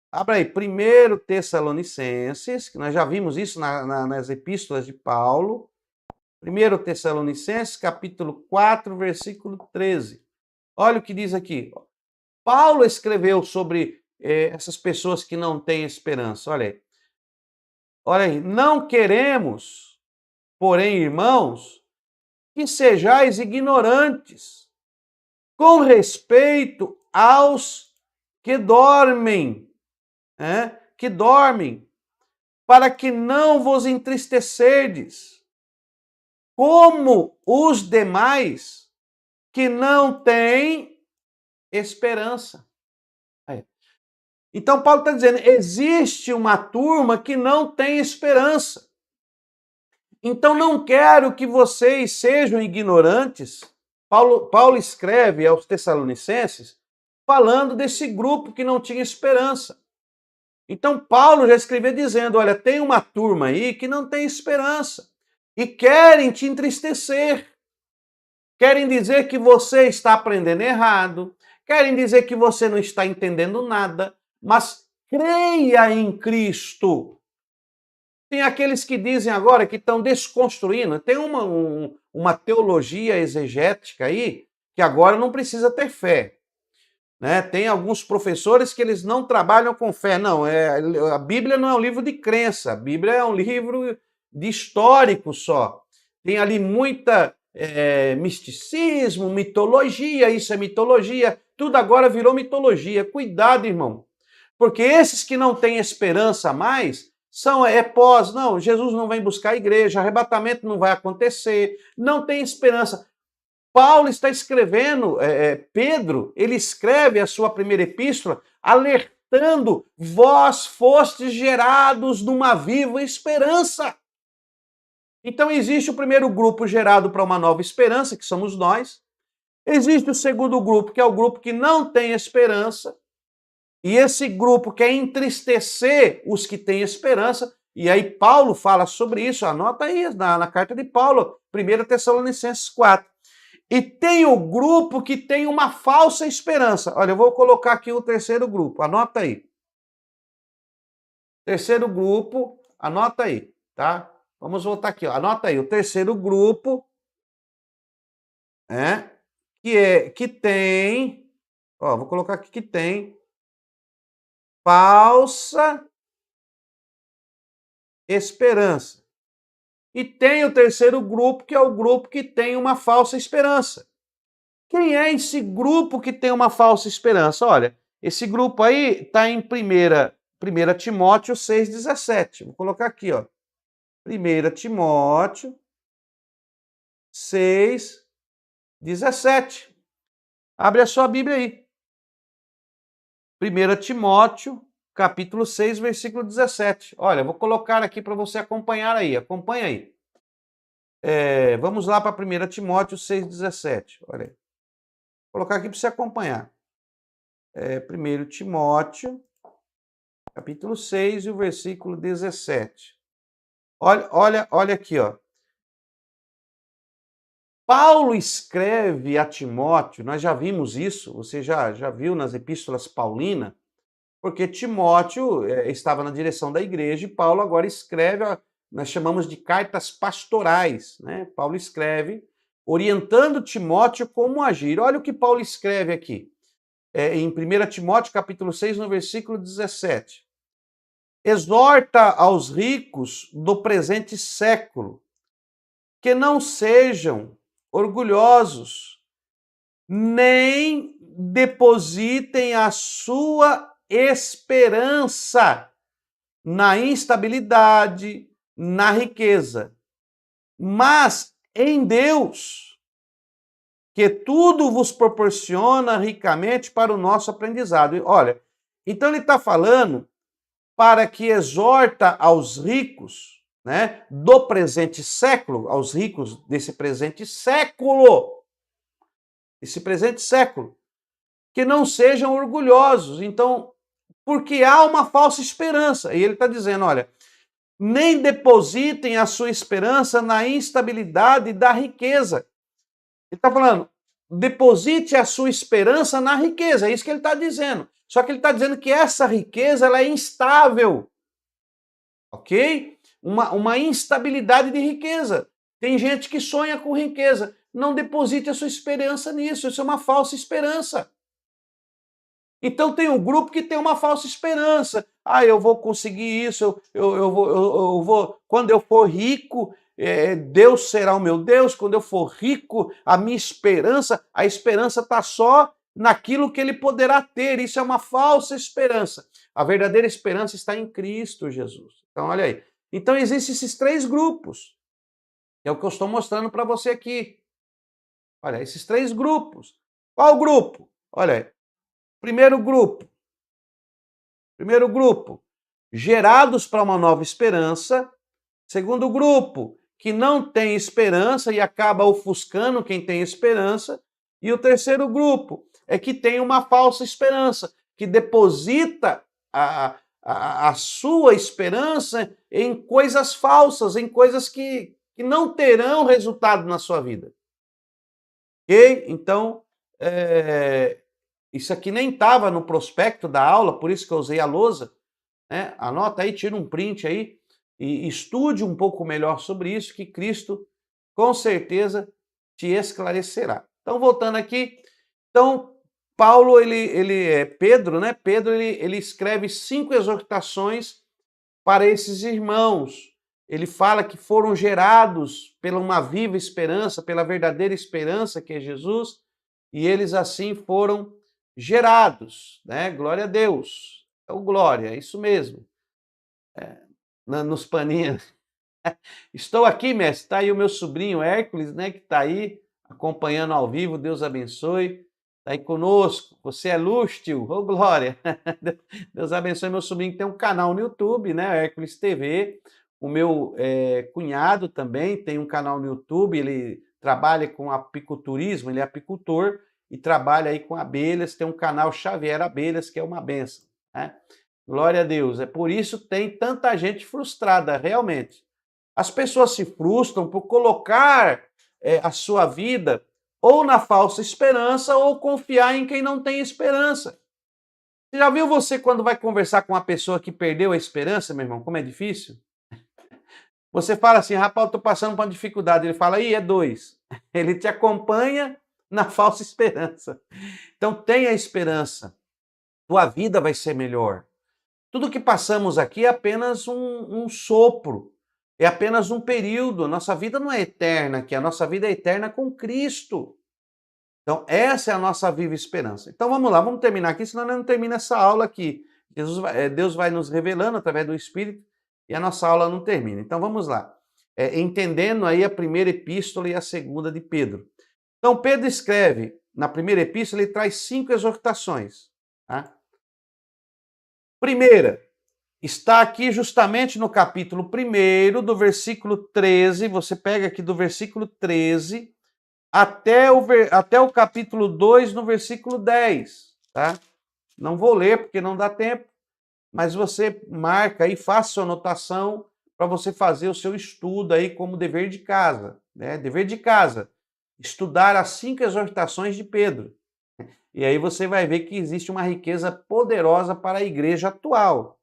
Abra aí. 1 Tessalonicenses, que nós já vimos isso nas epístolas de Paulo. 1 Tessalonicenses, capítulo 4, versículo 13. Olha o que diz aqui. Paulo escreveu sobre essas pessoas que não têm esperança. Olha aí. Olha aí. Não queremos, porém, irmãos, que sejais ignorantes com respeito aos que dormem, né? Que dormem, para que não vos entristecerdes, como os demais que não têm esperança. Aí. Então, Paulo está dizendo: existe uma turma que não tem esperança. Então, não quero que vocês sejam ignorantes. Paulo escreve aos Tessalonicenses falando desse grupo que não tinha esperança. Então, Paulo já escreveu dizendo: olha, tem uma turma aí que não tem esperança e querem te entristecer. Querem dizer que você está aprendendo errado, querem dizer que você não está entendendo nada, mas creia em Cristo. Tem aqueles que dizem agora que estão desconstruindo, tem uma teologia exegética aí que agora não precisa ter fé. Né? Tem alguns professores que eles não trabalham com fé. Não, a Bíblia não é um livro de crença, a Bíblia é um livro de histórico só. Tem ali muita misticismo, mitologia, isso é mitologia, tudo agora virou mitologia. Cuidado, irmão, porque esses que não têm esperança mais são não, Jesus não vem buscar a igreja, arrebatamento não vai acontecer, não tem esperança. Paulo está escrevendo, Pedro, ele escreve a sua primeira epístola alertando: vós fostes gerados numa viva esperança. Então existe o primeiro grupo gerado para uma nova esperança, que somos nós. Existe o segundo grupo, que é o grupo que não tem esperança. E esse grupo quer entristecer os que têm esperança. E aí Paulo fala sobre isso, anota aí na carta de Paulo, 1 Tessalonicenses 4. E tem o grupo que tem uma falsa esperança. Olha, eu vou colocar aqui o terceiro grupo, anota aí. Terceiro grupo, anota aí, tá? Vamos voltar aqui, ó. Anota aí, o terceiro grupo, que tem, ó, vou colocar aqui que tem falsa esperança. E tem o terceiro grupo, que é o grupo que tem uma falsa esperança. Quem é esse grupo que tem uma falsa esperança? Olha, esse grupo aí está em 1 Timóteo 6,17. Vou colocar aqui, ó. 1 Timóteo 6,17. Abre a sua Bíblia aí. 1 Timóteo, capítulo 6, versículo 17. Olha, vou colocar aqui para você acompanhar aí. Acompanha aí. Vamos lá para 1 Timóteo 6,17. Olha aí. Vou colocar aqui para você acompanhar. 1 Timóteo, capítulo 6 e o versículo 17. Olha aqui, ó. Paulo escreve a Timóteo, nós já vimos isso, você já viu nas epístolas paulinas, porque Timóteo estava na direção da igreja e Paulo agora escreve, nós chamamos de cartas pastorais, né? Paulo escreve orientando Timóteo como agir. Olha o que Paulo escreve aqui, em 1 Timóteo capítulo 6, no versículo 17. Exorta aos ricos do presente século que não sejam orgulhosos, nem depositem a sua esperança na instabilidade, na riqueza, mas em Deus, que tudo vos proporciona ricamente para o nosso aprendizado. Olha, então ele está falando para que exorta aos ricos, né, do presente século, aos ricos desse presente século, que não sejam orgulhosos. Então, porque há uma falsa esperança. E ele está dizendo, olha, nem depositem a sua esperança na instabilidade da riqueza. Ele está falando, deposite a sua esperança na riqueza, é isso que ele está dizendo. Só que ele está dizendo que essa riqueza ela é instável, ok? Uma instabilidade de riqueza. Tem gente que sonha com riqueza. Não deposite a sua esperança nisso, isso é uma falsa esperança. Então tem um grupo que tem uma falsa esperança. Ah, eu vou conseguir isso, eu vou, quando eu for rico, Deus será o meu Deus, quando eu for rico, a minha esperança, a esperança está só naquilo que ele poderá ter. Isso é uma falsa esperança. A verdadeira esperança está em Cristo Jesus. Então, olha aí. Então, existem esses três grupos. É o que eu estou mostrando para você aqui. Olha, esses três grupos. Qual grupo? Olha aí. Primeiro grupo, gerados para uma nova esperança. Segundo grupo, que não tem esperança e acaba ofuscando quem tem esperança. E o terceiro grupo é que tem uma falsa esperança, que deposita a sua esperança em coisas falsas, em coisas que não terão resultado na sua vida. Ok? Então, isso aqui nem estava no prospecto da aula, por isso que eu usei a lousa. Né? Anota aí, tira um print aí e estude um pouco melhor sobre isso, que Cristo com certeza te esclarecerá. Então, voltando aqui, então Paulo, Pedro, né? Pedro, ele escreve 5 exortações para esses irmãos. Ele fala que foram gerados pela uma viva esperança, pela verdadeira esperança que é Jesus, e eles assim foram gerados, né? Glória a Deus. Então, glória, é isso mesmo. Nos paninhos. Estou aqui, mestre. Está aí o meu sobrinho Hércules, né? Que está aí acompanhando ao vivo. Deus abençoe. Está aí conosco. Você é lústio. Ô, glória. Deus abençoe meu sobrinho que tem um canal no YouTube, né? Hércules TV. O meu cunhado também tem um canal no YouTube. Ele trabalha com apiculturismo, ele é apicultor e trabalha aí com abelhas. Tem um canal Xavier Abelhas, que é uma benção, né? Glória a Deus. É por isso que tem tanta gente frustrada, realmente. As pessoas se frustram por colocar a sua vida ou na falsa esperança ou confiar em quem não tem esperança. Você já viu você quando vai conversar com uma pessoa que perdeu a esperança, meu irmão? Como é difícil? Você fala assim, rapaz, eu estou passando por uma dificuldade. Ele fala, é 2. Ele te acompanha na falsa esperança. Então tenha esperança. Tua vida vai ser melhor. Tudo que passamos aqui é apenas um sopro, é apenas um período. A nossa vida não é eterna aqui, a nossa vida é eterna com Cristo. Então, essa é a nossa viva esperança. Então, vamos lá, vamos terminar aqui, senão não termina essa aula aqui. Deus vai nos revelando através do Espírito e a nossa aula não termina. Então, vamos lá. Entendendo aí a primeira epístola e a segunda de Pedro. Então, Pedro escreve, na primeira epístola, ele traz 5 exortações. Tá? Primeira, está aqui justamente no capítulo 1, do versículo 13, você pega aqui do versículo 13 até o capítulo 2, no versículo 10, tá? Não vou ler porque não dá tempo, mas você marca aí, faça sua anotação para você fazer o seu estudo aí como dever de casa, né? Dever de casa, estudar as 5 exortações de Pedro. E aí você vai ver que existe uma riqueza poderosa para a igreja atual.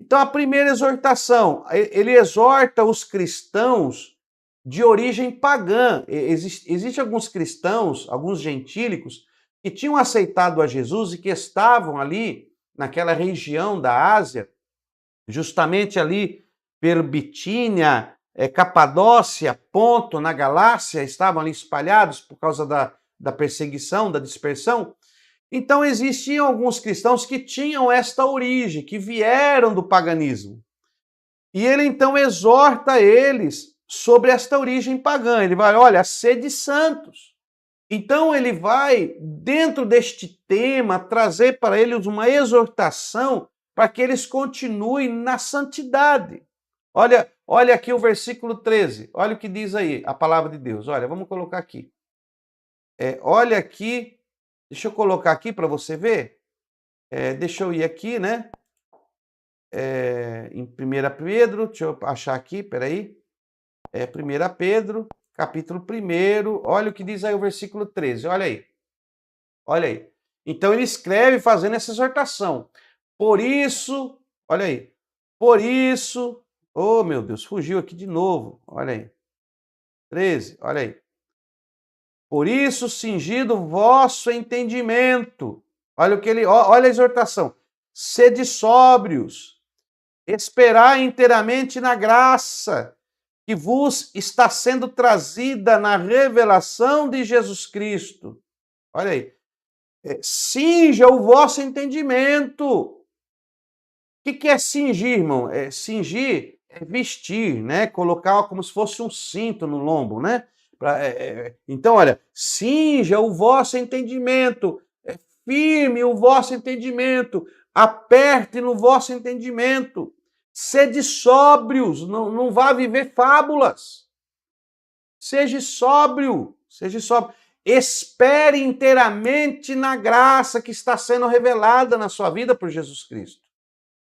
Então, a primeira exortação, ele exorta os cristãos de origem pagã. Existem alguns cristãos, alguns gentílicos, que tinham aceitado a Jesus e que estavam ali, naquela região da Ásia, justamente ali pela Bitínia, Capadócia, Ponto, na Galácia, estavam ali espalhados por causa da perseguição, da dispersão. Então existiam alguns cristãos que tinham esta origem, que vieram do paganismo. E ele então exorta eles sobre esta origem pagã. Ele vai, olha, sede santos. Então ele vai, dentro deste tema, trazer para eles uma exortação para que eles continuem na santidade. Olha aqui o versículo 13. Olha o que diz aí a palavra de Deus. Olha, vamos colocar aqui. Olha aqui. Deixa eu colocar aqui para você ver. Deixa eu ir aqui, né? Em 1 Pedro, deixa eu achar aqui, peraí. 1 Pedro, capítulo 1, olha o que diz aí o versículo 13, olha aí. Olha aí. Então ele escreve fazendo essa exortação. Por isso, olha aí. Por isso, oh meu Deus, fugiu aqui de novo, olha aí. 13, olha aí. Por isso, cingido vosso entendimento. Olha o que ele, olha a exortação. Sede sóbrios, esperar inteiramente na graça que vos está sendo trazida na revelação de Jesus Cristo. Olha aí. Cinja o vosso entendimento. O que é cingir, irmão? Cingir é vestir, né? Colocar como se fosse um cinto no lombo, né? Então, olha, cinja o vosso entendimento, firme o vosso entendimento, aperte no vosso entendimento, sede sóbrios, não vá viver fábulas. Seja sóbrio, seja sóbrio. Espere inteiramente na graça que está sendo revelada na sua vida por Jesus Cristo.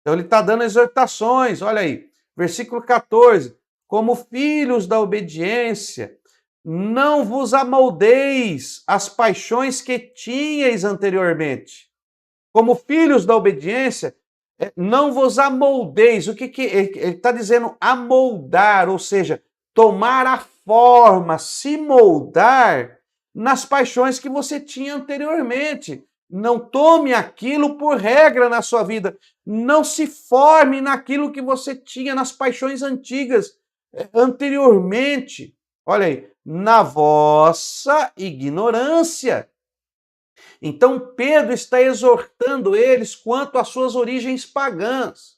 Então ele está dando exortações, olha aí, versículo 14. Como filhos da obediência, não vos amoldeis às paixões que tinhais anteriormente. Como filhos da obediência, não vos amoldeis. O que ele está dizendo? Amoldar, ou seja, tomar a forma, se moldar nas paixões que você tinha anteriormente. Não tome aquilo por regra na sua vida. Não se forme naquilo que você tinha nas paixões antigas, anteriormente. Olha aí, na vossa ignorância. Então Pedro está exortando eles quanto às suas origens pagãs.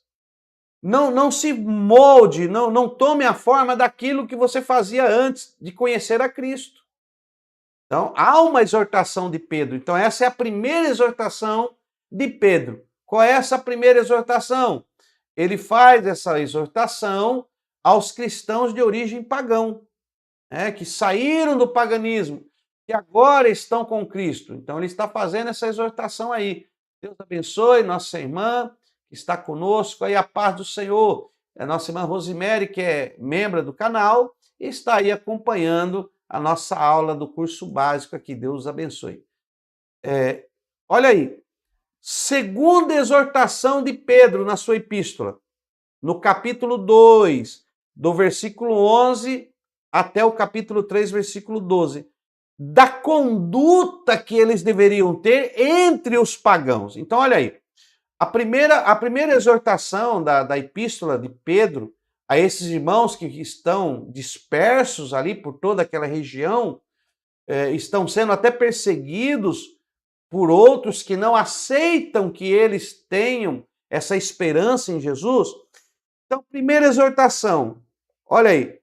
Não se molde, não tome a forma daquilo que você fazia antes de conhecer a Cristo. Então, há uma exortação de Pedro. Então, essa é a primeira exortação de Pedro. Qual é essa primeira exortação? Ele faz essa exortação aos cristãos de origem pagã, que saíram do paganismo e agora estão com Cristo. Então, ele está fazendo essa exortação aí. Deus abençoe nossa irmã que está conosco aí, a paz do Senhor. É a nossa irmã Rosemary, que é membro do canal, e está aí acompanhando a nossa aula do curso básico aqui. Deus abençoe. Olha aí, segunda exortação de Pedro na sua epístola, no capítulo 2, do versículo 11 até o capítulo 3, versículo 12, da conduta que eles deveriam ter entre os pagãos. Então, olha aí, a primeira exortação da epístola de Pedro a esses irmãos que estão dispersos ali por toda aquela região, estão sendo até perseguidos por outros que não aceitam que eles tenham essa esperança em Jesus. Então, primeira exortação, olha aí,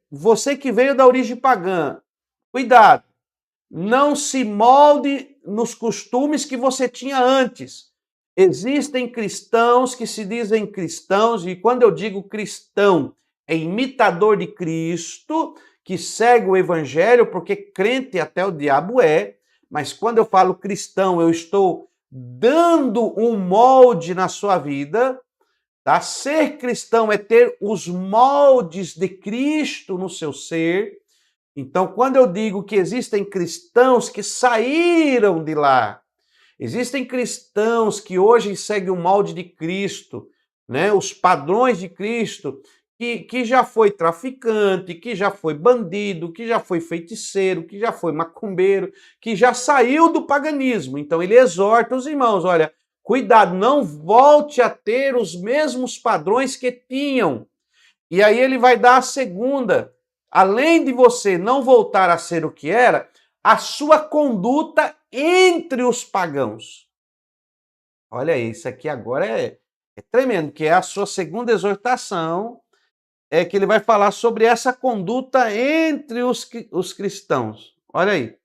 você que veio da origem pagã, cuidado, não se molde nos costumes que você tinha antes. Existem cristãos que se dizem cristãos, e quando eu digo cristão, é imitador de Cristo, que segue o evangelho, porque crente até o diabo é, mas quando eu falo cristão, eu estou dando um molde na sua vida, tá? Ser cristão é ter os moldes de Cristo no seu ser. Então, quando eu digo que existem cristãos que saíram de lá, existem cristãos que hoje seguem o molde de Cristo, né? Os padrões de Cristo, que já foi traficante, que já foi bandido, que já foi feiticeiro, que já foi macumbeiro, que já saiu do paganismo. Então ele exorta os irmãos, olha, cuidado, não volte a ter os mesmos padrões que tinham. E aí ele vai dar a segunda, além de você não voltar a ser o que era, a sua conduta entre os pagãos. Olha, isso aqui agora é tremendo, que é a sua segunda exortação, que ele vai falar sobre essa conduta entre os cristãos. Olha aí,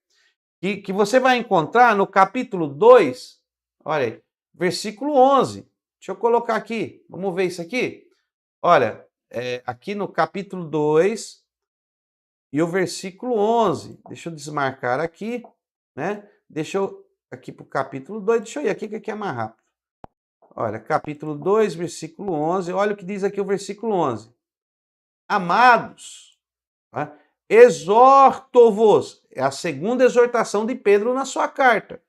que você vai encontrar no capítulo 2, olha aí, versículo 11. Deixa eu colocar aqui, vamos ver isso aqui. Olha, aqui no capítulo 2 e o versículo 11. Deixa eu desmarcar aqui, né? Deixa eu aqui para o capítulo 2, deixa eu ir aqui que aqui é mais rápido. Olha, capítulo 2, versículo 11, olha o que diz aqui o versículo 11. Amados, tá? Exorto-vos, é a segunda exortação de Pedro na sua carta,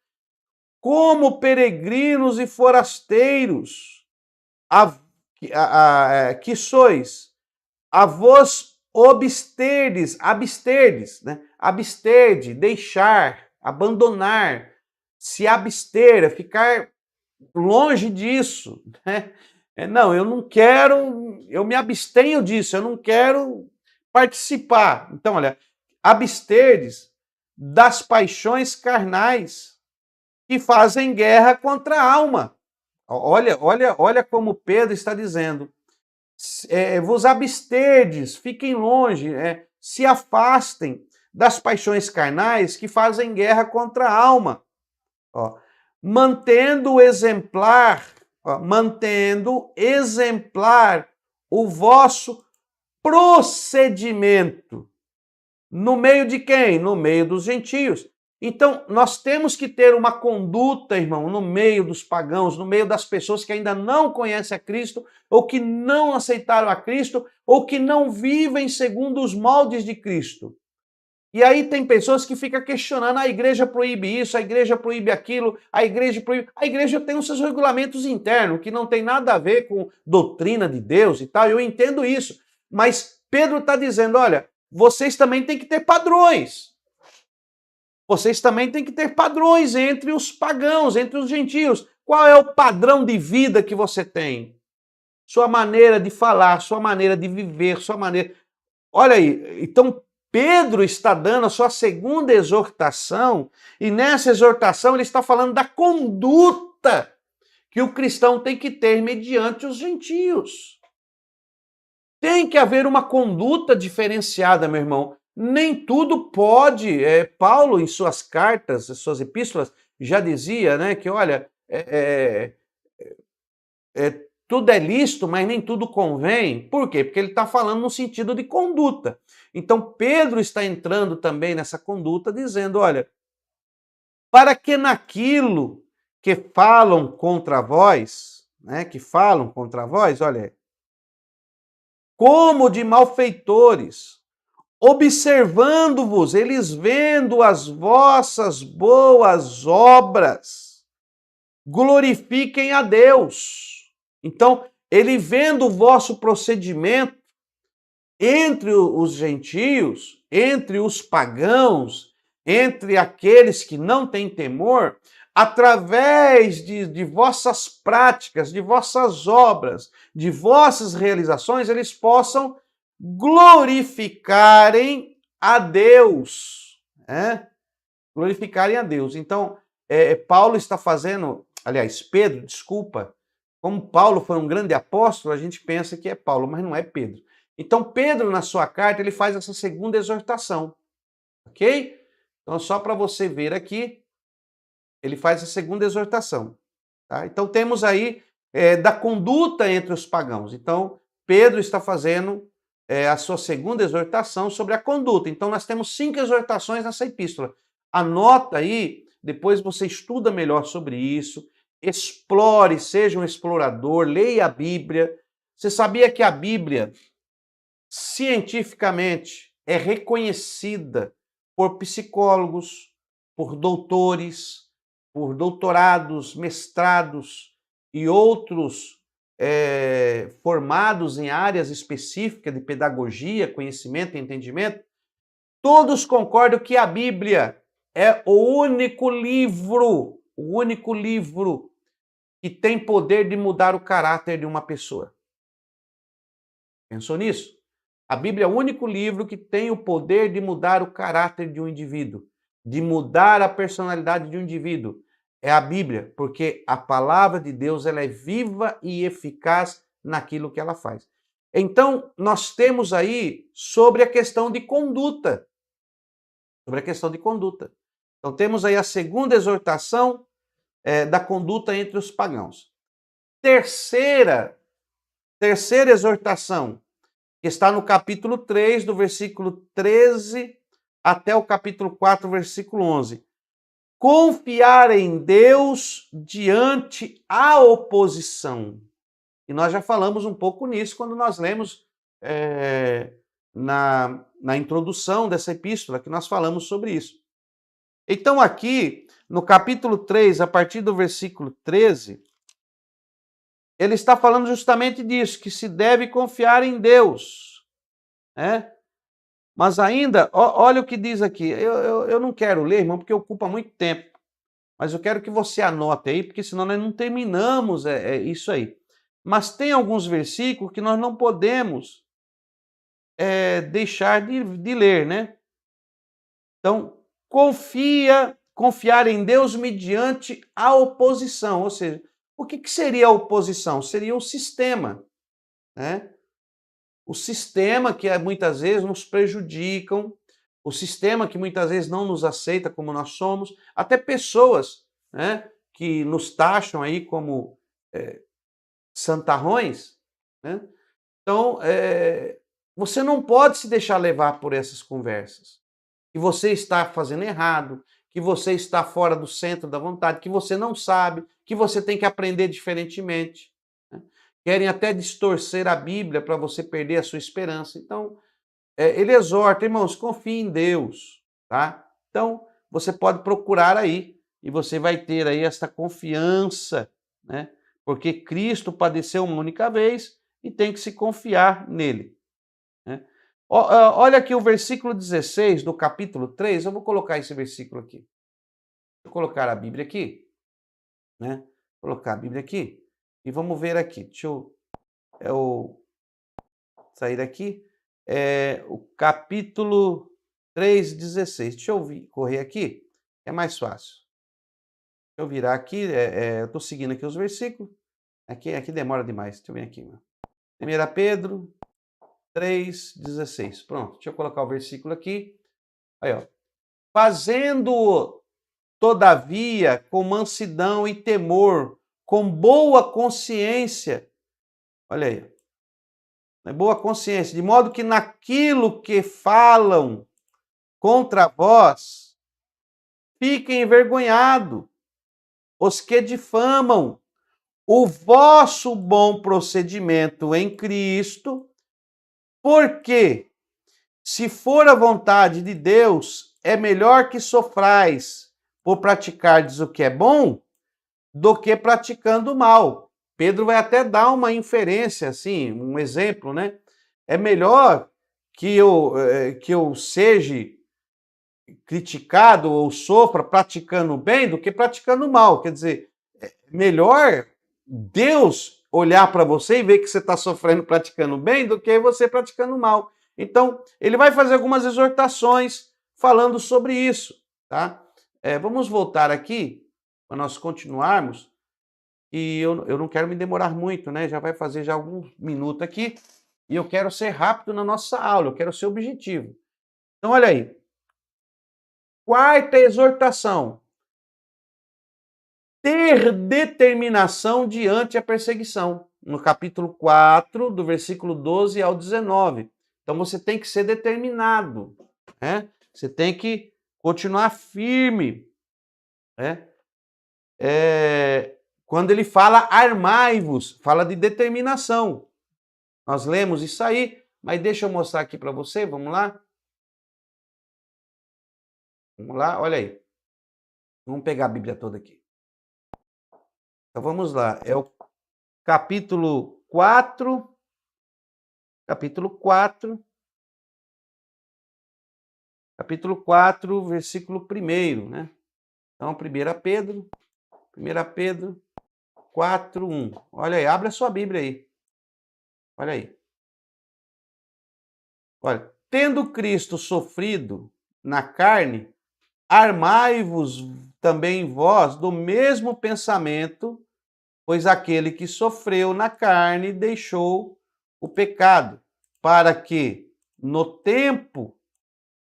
como peregrinos e forasteiros, que sois, a vos absterdes, né? Absterde, deixar, abandonar, se abster, é ficar longe disso, né? Não, eu não quero, eu me abstenho disso, eu não quero participar. Então, olha, abster-vos das paixões carnais que fazem guerra contra a alma. Olha como Pedro está dizendo. Vos absterdes, fiquem longe, se afastem das paixões carnais que fazem guerra contra a alma. Ó, mantendo exemplar o vosso procedimento. No meio de quem? No meio dos gentios. Então, nós temos que ter uma conduta, irmão, no meio dos pagãos, no meio das pessoas que ainda não conhecem a Cristo, ou que não aceitaram a Cristo, ou que não vivem segundo os moldes de Cristo. E aí tem pessoas que ficam questionando, a igreja proíbe isso, a igreja proíbe aquilo, a igreja proíbe... A igreja tem os seus regulamentos internos, que não tem nada a ver com doutrina de Deus e tal, eu entendo isso. Mas Pedro está dizendo, olha, vocês também têm que ter padrões. Vocês também têm que ter padrões entre os pagãos, entre os gentios. Qual é o padrão de vida que você tem? Sua maneira de falar, sua maneira de viver, sua maneira... Olha aí, então Pedro está dando a sua segunda exortação, e nessa exortação ele está falando da conduta que o cristão tem que ter mediante os gentios. Tem que haver uma conduta diferenciada, meu irmão. Nem tudo pode. Paulo, em suas cartas, em suas epístolas, já dizia, né, que, olha, tudo é lícito, mas nem tudo convém. Por quê? Porque ele está falando no sentido de conduta. Então, Pedro está entrando também nessa conduta, dizendo, olha, para que naquilo que falam contra vós, né, olha, como de malfeitores, observando-vos, eles vendo as vossas boas obras, glorifiquem a Deus. Então, ele vendo o vosso procedimento entre os gentios, entre os pagãos, entre aqueles que não têm temor, através de vossas práticas, de vossas obras, de vossas realizações, eles possam glorificarem a Deus. Glorificarem a Deus. Então, Paulo está fazendo, aliás, Pedro, desculpa, como Paulo foi um grande apóstolo, a gente pensa que é Paulo, mas não é Pedro. Então, Pedro, na sua carta, ele faz essa segunda exortação, ok? Então, só para você ver aqui, ele faz a segunda exortação. Tá? Então, temos aí da conduta entre os pagãos. Então, Pedro está fazendo a sua segunda exortação sobre a conduta. Então, nós temos 5 exortações nessa epístola. Anota aí, depois você estuda melhor sobre isso, explore, seja um explorador, leia a Bíblia. Você sabia que a Bíblia, cientificamente, é reconhecida por psicólogos, por doutores, por doutorados, mestrados e outros formados em áreas específicas de pedagogia, conhecimento e entendimento? Todos concordam que a Bíblia é o único livro que tem poder de mudar o caráter de uma pessoa. Pensou nisso? A Bíblia é o único livro que tem o poder de mudar o caráter de um indivíduo, de mudar a personalidade de um indivíduo. É a Bíblia, porque a palavra de Deus ela é viva e eficaz naquilo que ela faz. Então, nós temos aí sobre a questão de conduta. Então, temos aí a segunda exortação da conduta entre os pagãos. Terceira exortação, que está no capítulo 3, do versículo 13 até o capítulo 4, versículo 11. Confiar em Deus diante a oposição. E nós já falamos um pouco nisso quando nós lemos na introdução dessa epístola, que nós falamos sobre isso. Então aqui, no capítulo 3, a partir do versículo 13, ele está falando justamente disso, que se deve confiar em Deus. Mas ainda, olha o que diz aqui. Eu não quero ler, irmão, porque ocupa muito tempo. mas eu quero que você anote aí, porque senão nós não terminamos isso aí. Mas tem alguns versículos que nós não podemos deixar de ler, né? Então, confiar em Deus mediante a oposição. Ou seja, o que seria a oposição? Seria o sistema, né? O sistema que muitas vezes nos prejudicam, o sistema que muitas vezes não nos aceita como nós somos, até pessoas, né, que nos taxam aí como santarrões, né? Então, você não pode se deixar levar por essas conversas. Que você está fazendo errado, que você está fora do centro da vontade, que você não sabe, que você tem que aprender diferentemente. Né? Querem até distorcer a Bíblia para você perder a sua esperança. Então, ele exorta, irmãos, confie em Deus, tá? Então, você pode procurar aí e você vai ter aí esta confiança, né? Porque Cristo padeceu uma única vez e tem que se confiar nele, né? Olha aqui o versículo 16 do capítulo 3, eu vou colocar esse versículo aqui. Vou colocar a Bíblia aqui, né? Vou colocar a Bíblia aqui e vamos ver aqui. Deixa eu sair aqui. O capítulo 3, 16. Deixa eu correr aqui, é mais fácil. Deixa eu virar aqui, eu estou seguindo aqui os versículos. Aqui demora demais. Deixa eu vir aqui. 1 Pedro 3, 16. Pronto, deixa eu colocar o versículo aqui. Aí, ó. Fazendo, todavia, com mansidão e temor, com boa consciência. Olha aí. Boa consciência, de modo que naquilo que falam contra vós, fiquem envergonhados os que difamam o vosso bom procedimento em Cristo, porque, se for a vontade de Deus, é melhor que sofrais por praticardes o que é bom, do que praticando o mal. Pedro vai até dar uma inferência, assim, um exemplo, né? É melhor que eu seja criticado ou sofra praticando bem do que praticando mal. Quer dizer, melhor Deus olhar para você e ver que você está sofrendo praticando bem do que você praticando mal. Então, ele vai fazer algumas exortações falando sobre isso, tá? Vamos voltar aqui para nós continuarmos. E eu não quero me demorar muito, né? Já vai fazer já alguns minutos aqui. E eu quero ser rápido na nossa aula, eu quero ser objetivo. Então, olha aí. Quarta exortação. Ter determinação diante a perseguição. No capítulo 4, do versículo 12 ao 19. Então, você tem que ser determinado, né? Você tem que continuar firme, né? Quando ele fala armai-vos, fala de determinação. Nós lemos isso aí, mas deixa eu mostrar aqui para você, vamos lá? Vamos lá, olha aí. Vamos pegar a Bíblia toda aqui. Então vamos lá, é o capítulo 4, versículo 1, né? Então, 1 Pedro 4, 1. Olha aí, abre a sua Bíblia aí. Olha aí. Olha, tendo Cristo sofrido na carne, armai-vos também vós do mesmo pensamento, pois aquele que sofreu na carne deixou o pecado, para que, no tempo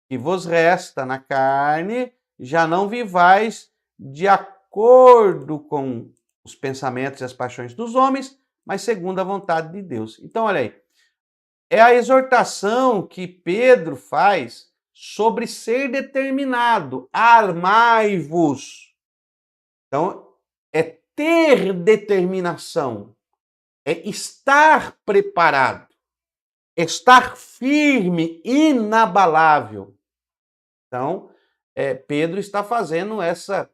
que vos resta na carne, já não vivais de acordo com os pensamentos e as paixões dos homens, mas segundo a vontade de Deus. Então, olha aí, é a exortação que Pedro faz sobre ser determinado. Armai-vos. Então, é ter determinação, é estar preparado, estar firme, inabalável. Então, Pedro está fazendo essa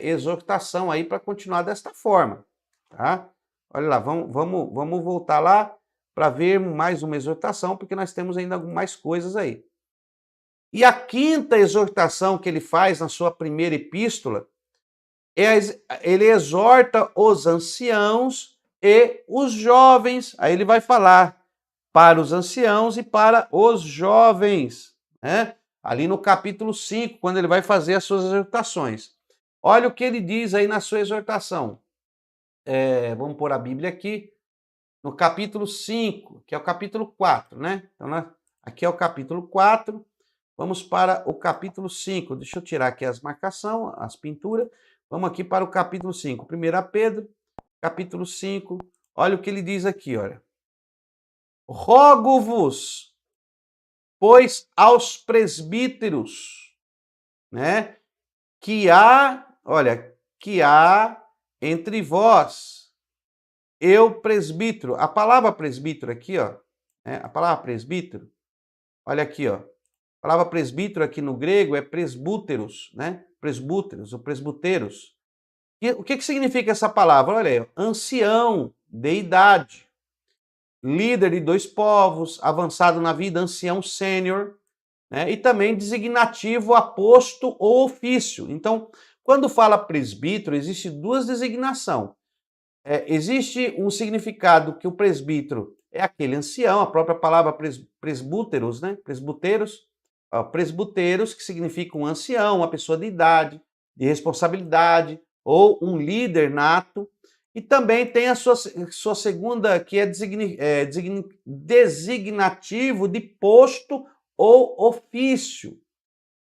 exortação aí para continuar desta forma, tá? Olha lá, vamos voltar lá para ver mais uma exortação, porque nós temos ainda mais coisas aí. E a quinta exortação que ele faz na sua primeira epístola ele exorta os anciãos e os jovens. Aí ele vai falar para os anciãos e para os jovens, né? Ali no capítulo 5, quando ele vai fazer as suas exortações. Olha o que ele diz aí na sua exortação. Vamos pôr a Bíblia aqui, no capítulo 5, que é o capítulo 4, né? Então, aqui é o capítulo 4, vamos para o capítulo 5. Deixa eu tirar aqui as marcações, as pinturas. Vamos aqui para o capítulo 5. 1 Pedro, capítulo 5. Olha o que ele diz aqui, olha. Rogo-vos, pois aos presbíteros, né? Que há entre vós, eu presbítero. A palavra presbítero aqui, ó, a palavra presbítero, olha aqui, ó. A palavra presbítero aqui no grego é presbúteros, né? Presbúteros ou presbuteros. E o que significa essa palavra? Olha aí, ancião de idade, líder de 2 povos, avançado na vida, ancião sênior, né? E também designativo, aposto ou ofício. Então, quando fala presbítero, existe 2 designações. Existe um significado que o presbítero é aquele ancião, a própria palavra presbúteros, né? Presbúteros, que significa um ancião, uma pessoa de idade, de responsabilidade, ou um líder nato. E também tem a sua segunda, que é designativo de posto ou ofício.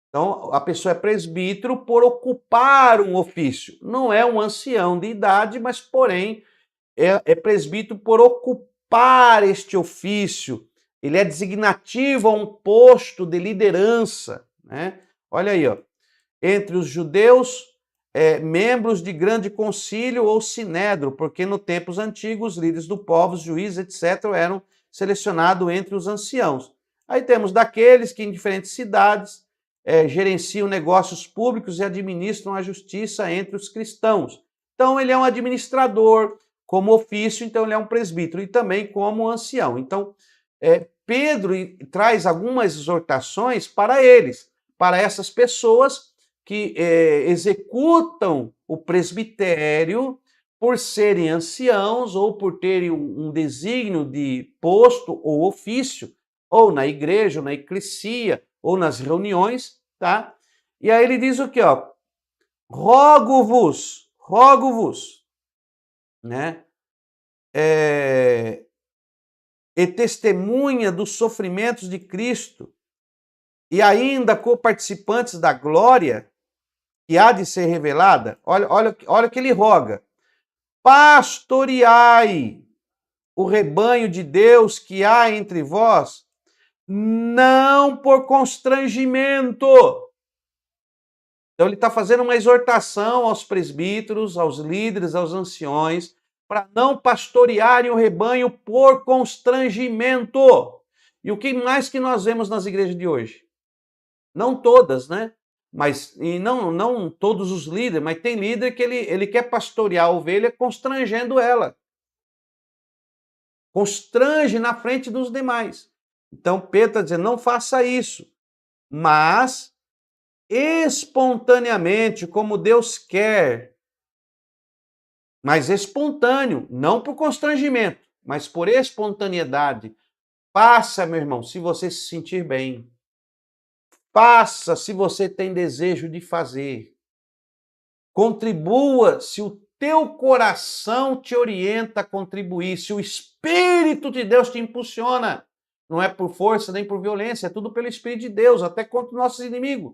Então, a pessoa é presbítero por ocupar um ofício. Não é um ancião de idade, mas, porém, é presbítero por ocupar este ofício. Ele é designativo a um posto de liderança, né? Olha aí, ó. Entre os judeus, membros de grande concílio ou sinédrio, porque no tempos antigos, os líderes do povo, os juízes, etc., eram selecionados entre os anciãos. Aí temos daqueles que em diferentes cidades gerenciam negócios públicos e administram a justiça entre os cristãos. Então, ele é um administrador, como ofício, então ele é um presbítero, e também como ancião. Então, Pedro traz algumas exortações para eles, para essas pessoas que executam o presbitério por serem anciãos ou por terem um desígnio de posto ou ofício, ou na igreja, ou na eclesia, ou nas reuniões, tá? E aí ele diz o quê, ó? Rogo-vos, né? E testemunha dos sofrimentos de Cristo, e ainda co-participantes da glória que há de ser revelada. Olha o que ele roga. Pastoreai o rebanho de Deus que há entre vós, não por constrangimento. Então ele está fazendo uma exortação aos presbíteros, aos líderes, aos anciões, para não pastorearem o rebanho por constrangimento. E o que mais que nós vemos nas igrejas de hoje? Não todas, né? E não todos os líderes, mas tem líder que ele quer pastorear a ovelha constrangendo ela. Constrange na frente dos demais. Então Pedro está dizendo, não faça isso, mas espontaneamente, como Deus quer, mas espontâneo, não por constrangimento, mas por espontaneidade. Faça, meu irmão, se você se sentir bem. Faça se você tem desejo de fazer. Contribua se o teu coração te orienta a contribuir, se o Espírito de Deus te impulsiona. Não é por força nem por violência, é tudo pelo Espírito de Deus, até contra os nossos inimigos.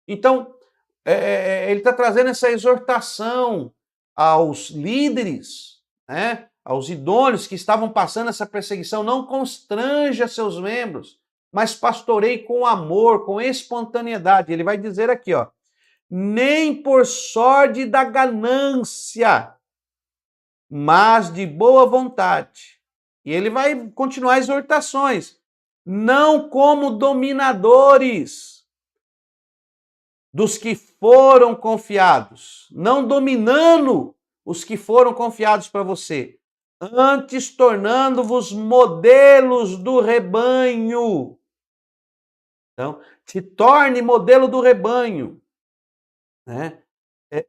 Então, ele está trazendo essa exortação aos líderes, né, aos idôneos que estavam passando essa perseguição. Não constranja seus membros, mas pastoreie com amor, com espontaneidade. Ele vai dizer aqui, ó, nem por sorte da ganância, mas de boa vontade. E ele vai continuar as exortações. Não como dominadores dos que foram confiados, não dominando os que foram confiados para você, antes tornando-vos modelos do rebanho. Então, se torne modelo do rebanho, né?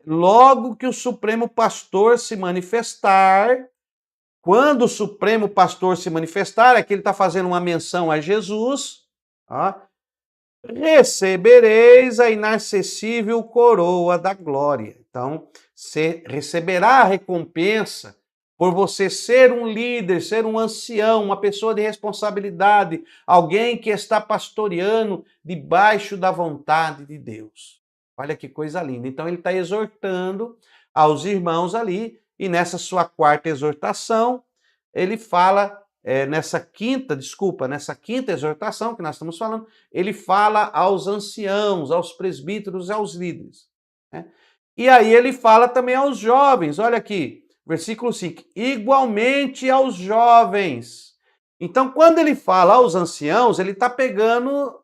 Logo que o Supremo Pastor se manifestar, quando o Supremo Pastor se manifestar, aqui ele está fazendo uma menção a Jesus, ó, recebereis a inacessível coroa da glória. Então, você receberá a recompensa por você ser um líder, ser um ancião, uma pessoa de responsabilidade, alguém que está pastoreando debaixo da vontade de Deus. Olha que coisa linda. Então, ele está exortando aos irmãos ali, e nessa sua quarta exortação, ele fala, nessa quinta exortação que nós estamos falando, ele fala aos anciãos, aos presbíteros e aos líderes, né? E aí ele fala também aos jovens, olha aqui, versículo 5, igualmente aos jovens. Então, quando ele fala aos anciãos, ele está pegando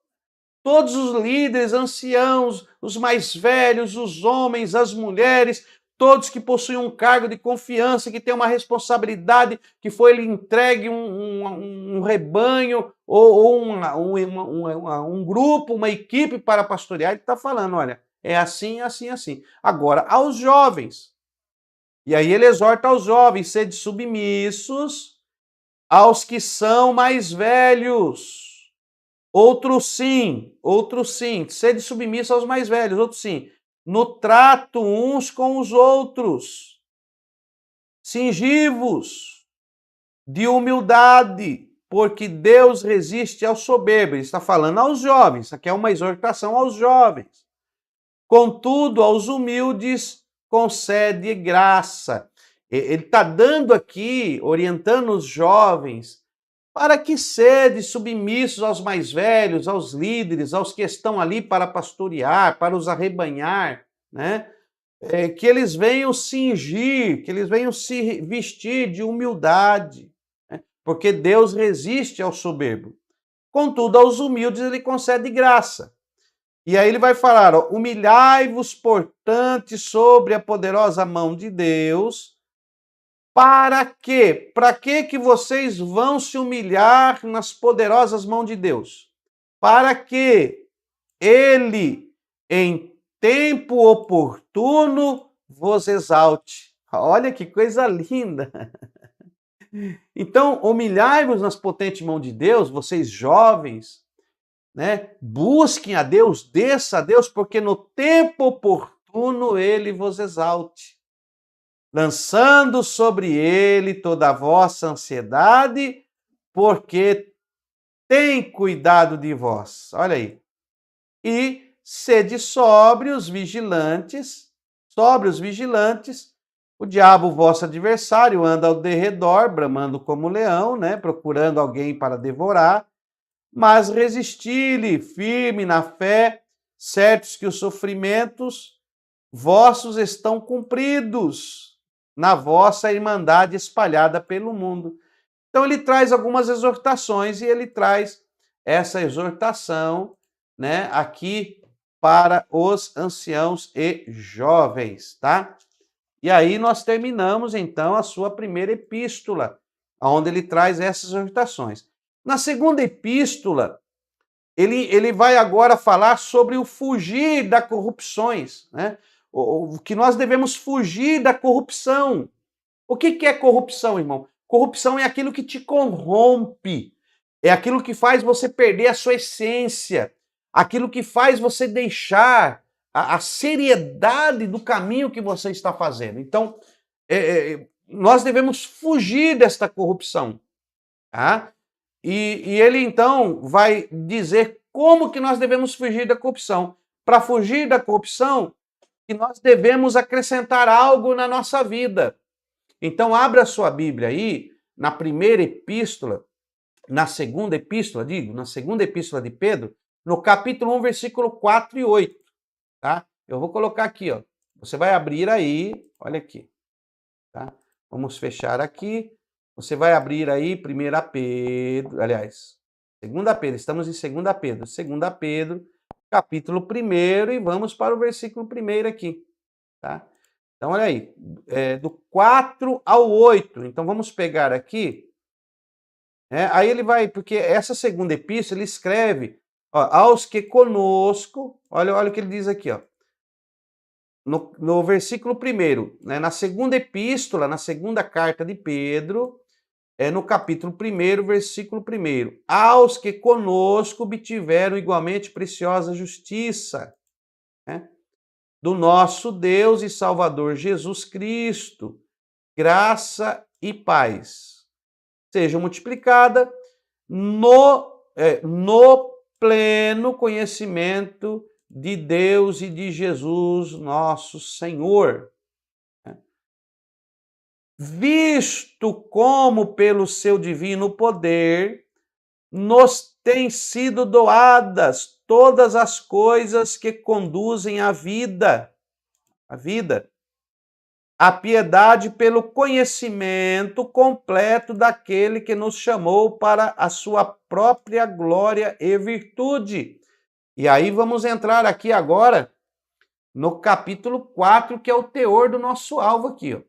todos os líderes, anciãos, os mais velhos, os homens, as mulheres, todos que possuem um cargo de confiança, que têm uma responsabilidade, que foi lhe entregue um rebanho ou um grupo, uma equipe para pastorear, ele está falando, olha, é assim, assim, assim. Agora, aos jovens, e aí ele exorta aos jovens, sede submissos aos que são mais velhos. Outro sim, sede submisso aos mais velhos, outro sim, no trato uns com os outros, cingivos de humildade, porque Deus resiste ao soberbo. Ele está falando aos jovens, isso aqui é uma exortação aos jovens. Contudo, aos humildes concede graça. Ele está dando aqui, orientando os jovens, para que sede submissos aos mais velhos, aos líderes, aos que estão ali para pastorear, para os arrebanhar, né? Que eles venham cingir, que eles venham se vestir de humildade, né? Porque Deus resiste ao soberbo. Contudo, aos humildes ele concede graça. E aí ele vai falar, ó, humilhai-vos, portanto, sobre a poderosa mão de Deus. Para quê? Para que vocês vão se humilhar nas poderosas mãos de Deus? Para que ele, em tempo oportuno, vos exalte. Olha que coisa linda! Então, humilhai-vos nas potentes mãos de Deus, vocês jovens, né? Busquem a Deus, desça a Deus, porque no tempo oportuno ele vos exalte, lançando sobre ele toda a vossa ansiedade, porque tem cuidado de vós. Olha aí. E sede sóbrios, vigilantes, o diabo, vosso adversário, anda ao derredor, bramando como leão, né, procurando alguém para devorar, mas resisti-lhe firme na fé, certos que os sofrimentos vossos estão cumpridos na vossa irmandade espalhada pelo mundo. Então ele traz algumas exortações e ele traz essa exortação, né, aqui para os anciãos e jovens, tá? E aí nós terminamos então a sua primeira epístola, onde ele traz essas exortações. Na segunda epístola, ele vai agora falar sobre o fugir das corrupções, né? O que nós devemos fugir da corrupção. O que é corrupção, irmão? Corrupção é aquilo que te corrompe, é aquilo que faz você perder a sua essência, aquilo que faz você deixar a seriedade do caminho que você está fazendo. Então, nós devemos fugir desta corrupção, tá? E ele então vai dizer como que nós devemos fugir da corrupção. Para fugir da corrupção, que nós devemos acrescentar algo na nossa vida. Então, abra a sua Bíblia aí, na primeira epístola, na segunda epístola de Pedro, no capítulo 1, versículo 4 e 8, tá? Eu vou colocar aqui, ó. Você vai abrir aí, olha aqui, tá? Vamos fechar aqui. Você vai abrir aí 1 Pedro, aliás, 2 Pedro, estamos em 2 Pedro. 2 Pedro, capítulo 1, e vamos para o versículo 1 aqui, tá? Então, olha aí, do 4 ao 8. Então, vamos pegar aqui. Aí ele vai, porque essa segunda epístola, ele escreve, ó, aos que conosco, olha o que ele diz aqui, ó. no versículo 1, né, na segunda epístola, na segunda carta de Pedro, no capítulo 1, versículo 1. Aos que conosco obtiveram igualmente preciosa justiça, né, do nosso Deus e Salvador Jesus Cristo, graça e paz seja multiplicada no pleno conhecimento de Deus e de Jesus, nosso Senhor. Visto como pelo seu divino poder nos têm sido doadas todas as coisas que conduzem à vida, a piedade pelo conhecimento completo daquele que nos chamou para a sua própria glória e virtude. E aí vamos entrar aqui agora no capítulo 4, que é o teor do nosso alvo aqui, ó.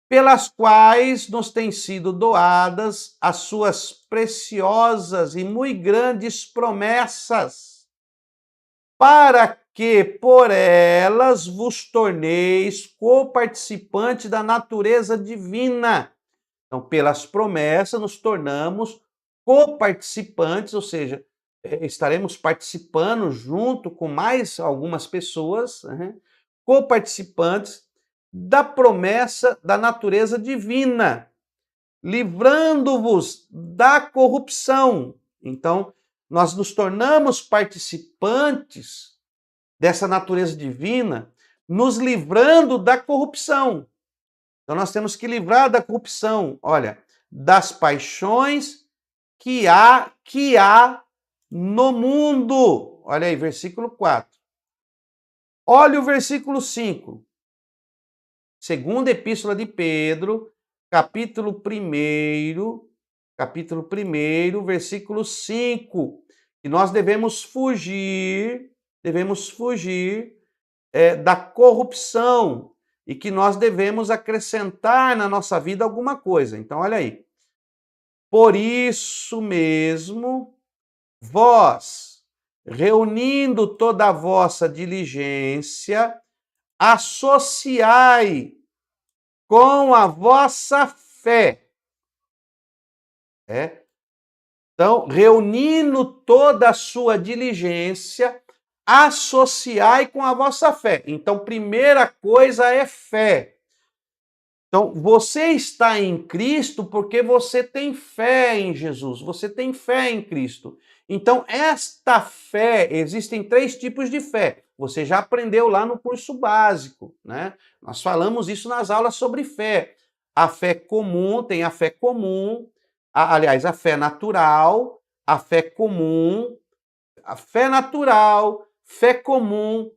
Pelas quais nos têm sido doadas as suas preciosas e muito grandes promessas, para que por elas vos torneis coparticipantes da natureza divina. Então, pelas promessas, nos tornamos coparticipantes, ou seja, estaremos participando junto com mais algumas pessoas, coparticipantes da promessa da natureza divina, livrando-vos da corrupção. Então, nós nos tornamos participantes dessa natureza divina, nos livrando da corrupção. Então, nós temos que livrar da corrupção, olha, das paixões que há no mundo. Olha aí, versículo 4. Olha o versículo 5. Segunda Epístola de Pedro, capítulo 1, versículo 5. Que nós devemos fugir da corrupção e que nós devemos acrescentar na nossa vida alguma coisa. Então, olha aí. Por isso mesmo, vós, reunindo toda a vossa diligência, associai com a vossa fé. Então, reunindo toda a sua diligência, associai com a vossa fé. Então, primeira coisa é fé. Então, você está em Cristo porque você tem fé em Jesus, você tem fé em Cristo. Então, esta fé, existem 3 tipos de fé. Você já aprendeu lá no curso básico, né? Nós falamos isso nas aulas sobre fé. A fé comum, tem a fé comum, aliás, a fé natural, a fé comum, a fé natural, fé comum,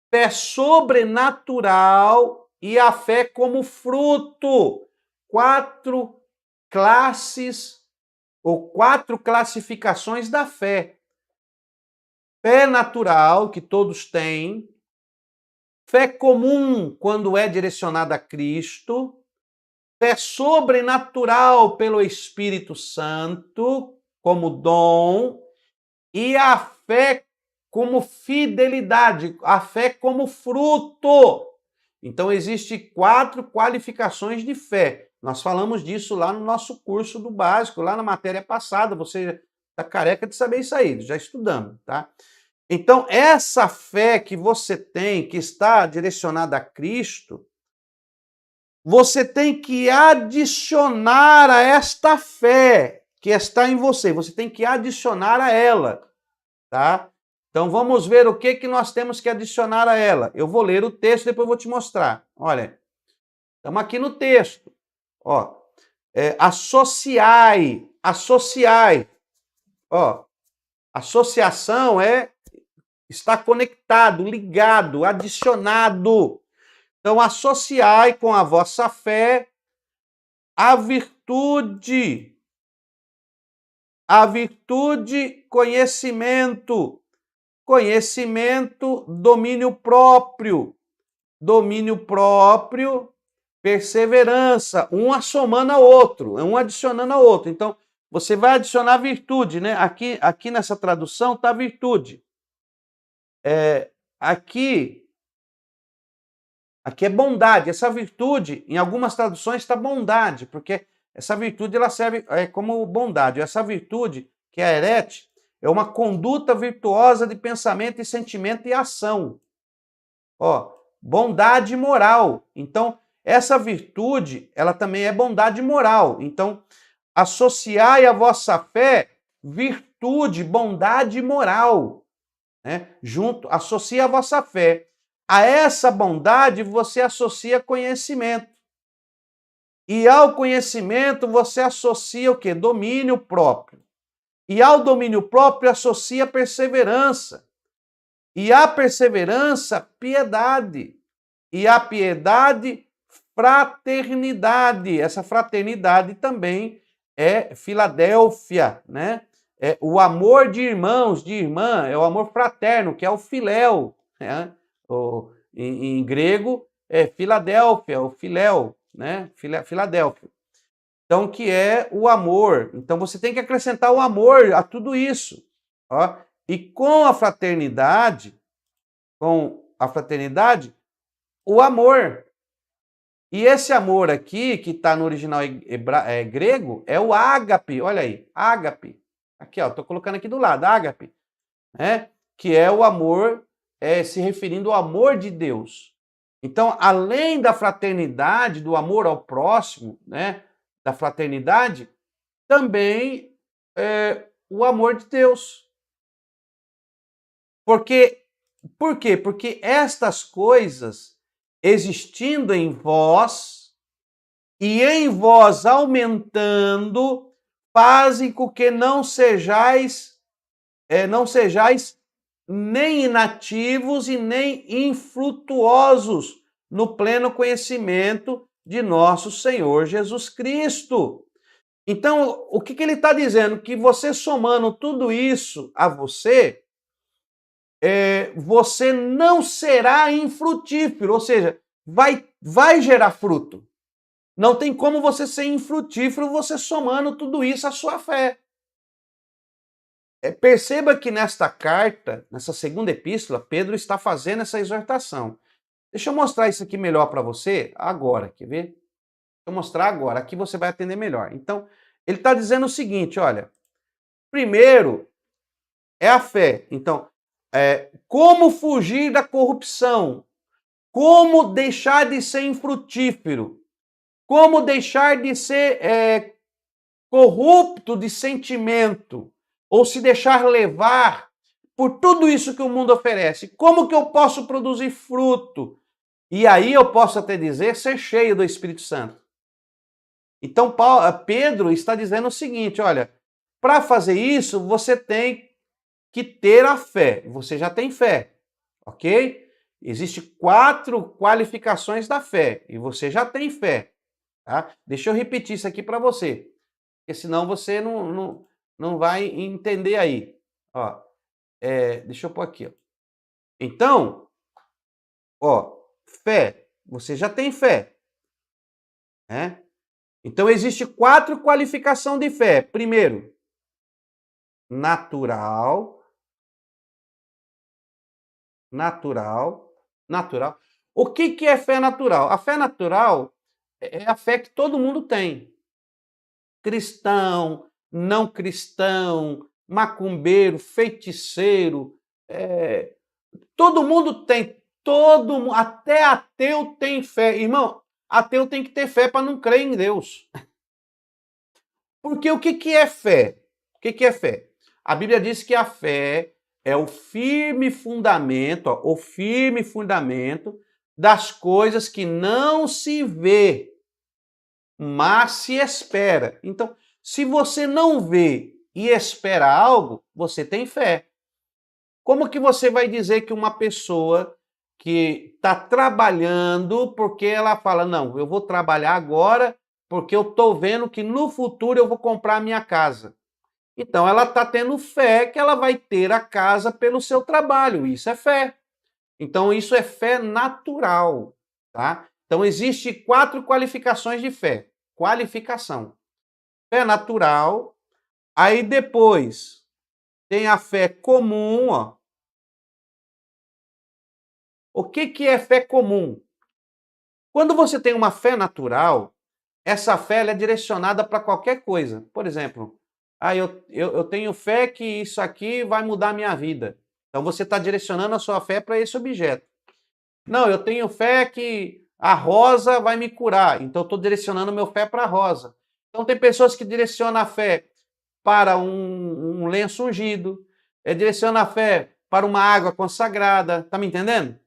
fé sobrenatural e a fé como fruto. 4 classes ou 4 classificações da fé. Fé natural, que todos têm. Fé comum, quando é direcionada a Cristo. Fé sobrenatural pelo Espírito Santo, como dom. E a fé como fidelidade, a fé como fruto. Então, existem 4 qualificações de fé. Nós falamos disso lá no nosso curso do básico, lá na matéria passada. Você está careca de saber isso aí, já estudamos, tá? Então, essa fé que você tem, que está direcionada a Cristo, você tem que adicionar a esta fé que está em você. Você tem que adicionar a ela, tá? Então, vamos ver o que nós temos que adicionar a ela. Eu vou ler o texto, depois eu vou te mostrar. Olha, estamos aqui no texto. Ó, associai. Ó, associação é estar conectado, ligado, adicionado. Então, associai com a vossa fé a virtude, conhecimento. Conhecimento, domínio próprio, perseverança, um assomando ao outro, um adicionando ao outro. Então, você vai adicionar virtude, né? Aqui nessa tradução está virtude. Aqui Aqui é bondade. Essa virtude, em algumas traduções está bondade, porque essa virtude ela serve como bondade. Essa virtude, que é a erete, é uma conduta virtuosa de pensamento e sentimento e ação. Ó, bondade moral. Então, essa virtude, ela também é bondade moral. Então, associai a vossa fé virtude, bondade moral, né? Junto, associa a vossa fé. A essa bondade você associa conhecimento. E ao conhecimento você associa o quê? Domínio próprio. E ao domínio próprio associa perseverança. E a perseverança, piedade. E a piedade, fraternidade. Essa fraternidade também é Filadélfia, né? É o amor de irmãos, de irmã, é o amor fraterno, que é o filéu, né? Em grego é Filadélfia, o filéu, né? Filadélfia. Então, que é o amor. Então, você tem que acrescentar o amor a tudo isso. Ó. E com a fraternidade, o amor. E esse amor aqui, que está no original grego, é o ágape. Olha aí, ágape. Aqui, ó, estou colocando aqui do lado, ágape. Né? Que é o amor, se referindo ao amor de Deus. Então, além da fraternidade, do amor ao próximo, né? Da fraternidade, também o amor de Deus. Por quê? Porque estas coisas existindo em vós e em vós aumentando, fazem com que não sejais nem inativos e nem infrutuosos no pleno conhecimento de nosso Senhor Jesus Cristo. Então, o que ele está dizendo? Que você somando tudo isso a você, você não será infrutífero, ou seja, vai gerar fruto. Não tem como você ser infrutífero você somando tudo isso à sua fé. Perceba que nesta carta, nessa segunda epístola, Pedro está fazendo essa exortação. Deixa eu mostrar isso aqui melhor para você agora, quer ver? Deixa eu mostrar agora, aqui você vai entender melhor. Então, ele está dizendo o seguinte, olha, primeiro é a fé. Então, como fugir da corrupção? Como deixar de ser infrutífero? Como deixar de ser corrupto de sentimento? Ou se deixar levar por tudo isso que o mundo oferece? Como que eu posso produzir fruto? E aí eu posso até dizer ser cheio do Espírito Santo. Então Pedro está dizendo o seguinte, olha, para fazer isso você tem que ter a fé. Você já tem fé, ok? Existem 4 qualificações da fé e você já tem fé. Tá? Deixa eu repetir isso aqui para você, porque senão você não vai entender aí. Ó, deixa eu pôr aqui. Ó. Então, ó, fé, você já tem fé. Né? Então, existe 4 qualificações de fé. Primeiro, natural. O que é fé natural? A fé natural é a fé que todo mundo tem. Cristão, não cristão, macumbeiro, feiticeiro, todo mundo tem, até ateu tem fé. Irmão, ateu tem que ter fé para não crer em Deus. Porque o que é fé? O que é fé? A Bíblia diz que a fé é o firme fundamento, o firme fundamento das coisas que não se vê, mas se espera. Então, se você não vê e espera algo, você tem fé. Como que você vai dizer que uma pessoa que está trabalhando, porque ela fala, não, eu vou trabalhar agora porque eu estou vendo que no futuro eu vou comprar a minha casa. Então, ela está tendo fé que ela vai ter a casa pelo seu trabalho. Isso é fé. Então, isso é fé natural. Tá? Então, existem 4 qualificações de fé. Qualificação. Fé natural. Aí, depois, tem a fé comum. Ó. O que é fé comum? Quando você tem uma fé natural, essa fé ela é direcionada para qualquer coisa. Por exemplo, eu tenho fé que isso aqui vai mudar a minha vida. Então você está direcionando a sua fé para esse objeto. Não, eu tenho fé que a rosa vai me curar. Então eu estou direcionando meu fé para a rosa. Então tem pessoas que direcionam a fé para um lenço ungido, direciona a fé para uma água consagrada. Tá me entendendo?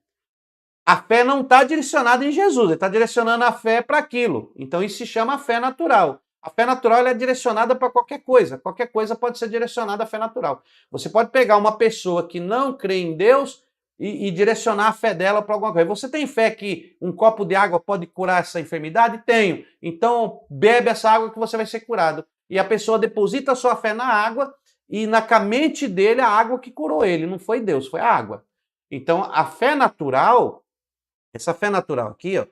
A fé não está direcionada em Jesus, ele está direcionando a fé para aquilo. Então isso se chama fé natural. A fé natural ela é direcionada para qualquer coisa pode ser direcionada à fé natural. Você pode pegar uma pessoa que não crê em Deus e direcionar a fé dela para alguma coisa. Você tem fé que um copo de água pode curar essa enfermidade? Tenho. Então bebe essa água que você vai ser curado. E a pessoa deposita a sua fé na água e na mente dele a água que curou ele. Não foi Deus, foi a água. Então a fé natural, essa fé natural aqui, ó,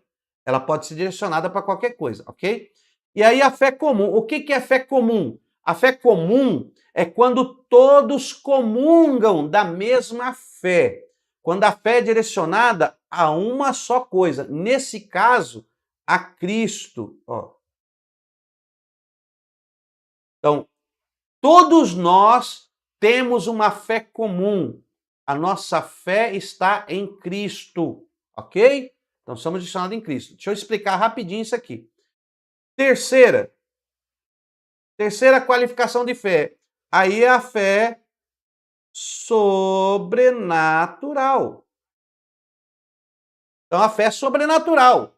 ela pode ser direcionada para qualquer coisa, ok? E aí a fé comum. O que é fé comum? A fé comum é quando todos comungam da mesma fé. Quando a fé é direcionada a uma só coisa. Nesse caso, a Cristo. Ó. Então, todos nós temos uma fé comum. A nossa fé está em Cristo. Ok? Então, somos direcionados em Cristo. Deixa eu explicar rapidinho isso aqui. Terceira qualificação de fé. Aí é a fé sobrenatural. Então, a fé sobrenatural.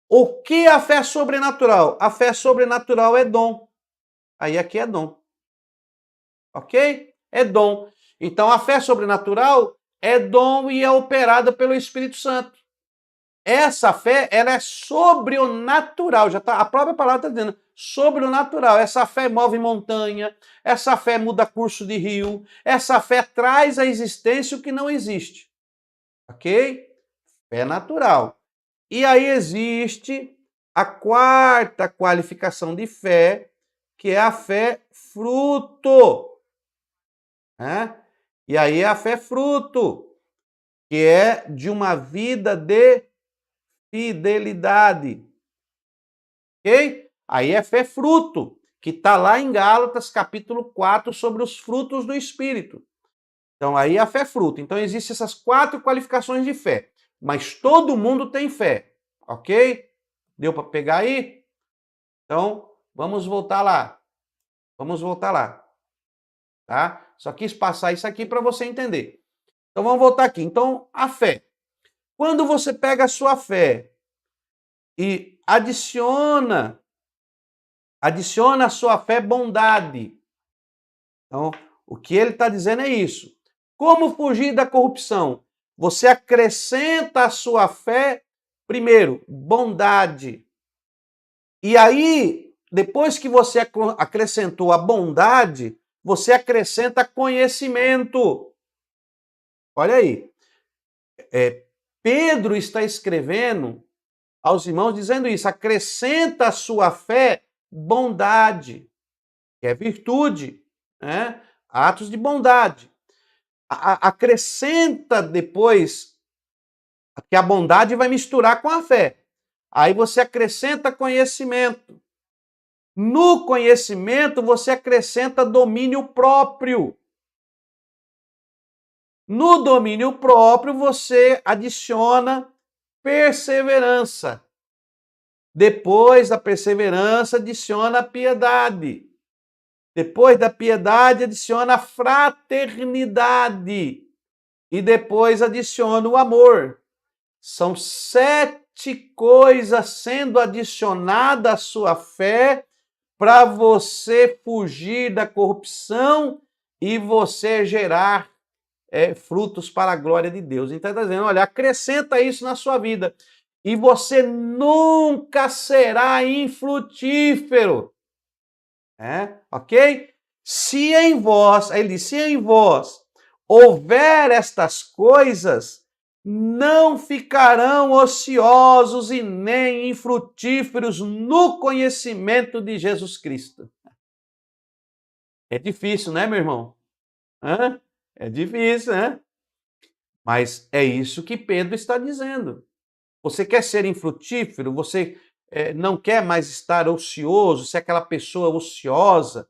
O que é a fé sobrenatural? A fé sobrenatural é dom. Aí aqui é dom. Ok? É dom. Então, a fé sobrenatural é dom e é operada pelo Espírito Santo. Essa fé, ela é sobrenatural, já tá, a própria palavra está dizendo, sobrenatural. Essa fé move montanha, essa fé muda curso de rio, essa fé traz à existência o que não existe. Ok? Fé natural. E aí existe a quarta qualificação de fé, que é a fé fruto. E aí é a fé fruto, que é de uma vida de fidelidade. Ok? Aí é fé fruto, que está lá em Gálatas capítulo 4, sobre os frutos do Espírito. Então aí é a fé fruto. Então existem essas 4 qualificações de fé. Mas todo mundo tem fé. Ok? Deu para pegar aí? Então, vamos voltar lá. Vamos voltar lá. Tá? Só quis passar isso aqui para você entender. Então vamos voltar aqui. Então, a fé. Quando você pega a sua fé e adiciona à sua fé bondade. Então, o que ele está dizendo é isso. Como fugir da corrupção? Você acrescenta à sua fé, primeiro, bondade. E aí, depois que você acrescentou a bondade, você acrescenta conhecimento. Olha aí. Pedro está escrevendo aos irmãos dizendo isso. Acrescenta à sua fé bondade, que é virtude, né? Atos de bondade. Acrescenta depois que a bondade vai misturar com a fé. Aí você acrescenta conhecimento. No conhecimento você acrescenta domínio próprio. No domínio próprio você adiciona perseverança. Depois da perseverança adiciona a piedade. Depois da piedade, adiciona a fraternidade. E depois adiciona o amor. São 7 coisas sendo adicionadas à sua fé para você fugir da corrupção e você gerar frutos para a glória de Deus. Então está dizendo, olha, acrescenta isso na sua vida e você nunca será infrutífero. Ok? Se em vós, aí ele diz, se em vós houver estas coisas, não ficarão ociosos e nem infrutíferos no conhecimento de Jesus Cristo. É difícil, né, meu irmão? É difícil, né? Mas é isso que Pedro está dizendo. Você quer ser infrutífero? Você não quer mais estar ocioso, ser aquela pessoa ociosa?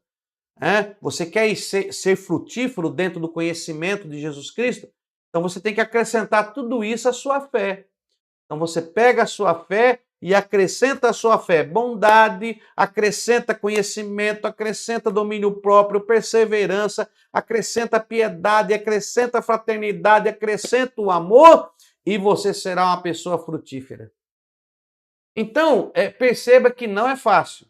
Você quer ser frutífero dentro do conhecimento de Jesus Cristo? Então você tem que acrescentar tudo isso à sua fé. Então você pega a sua fé e acrescenta à sua fé bondade, acrescenta conhecimento, acrescenta domínio próprio, perseverança, acrescenta piedade, acrescenta fraternidade, acrescenta o amor e você será uma pessoa frutífera. Então, perceba que não é fácil.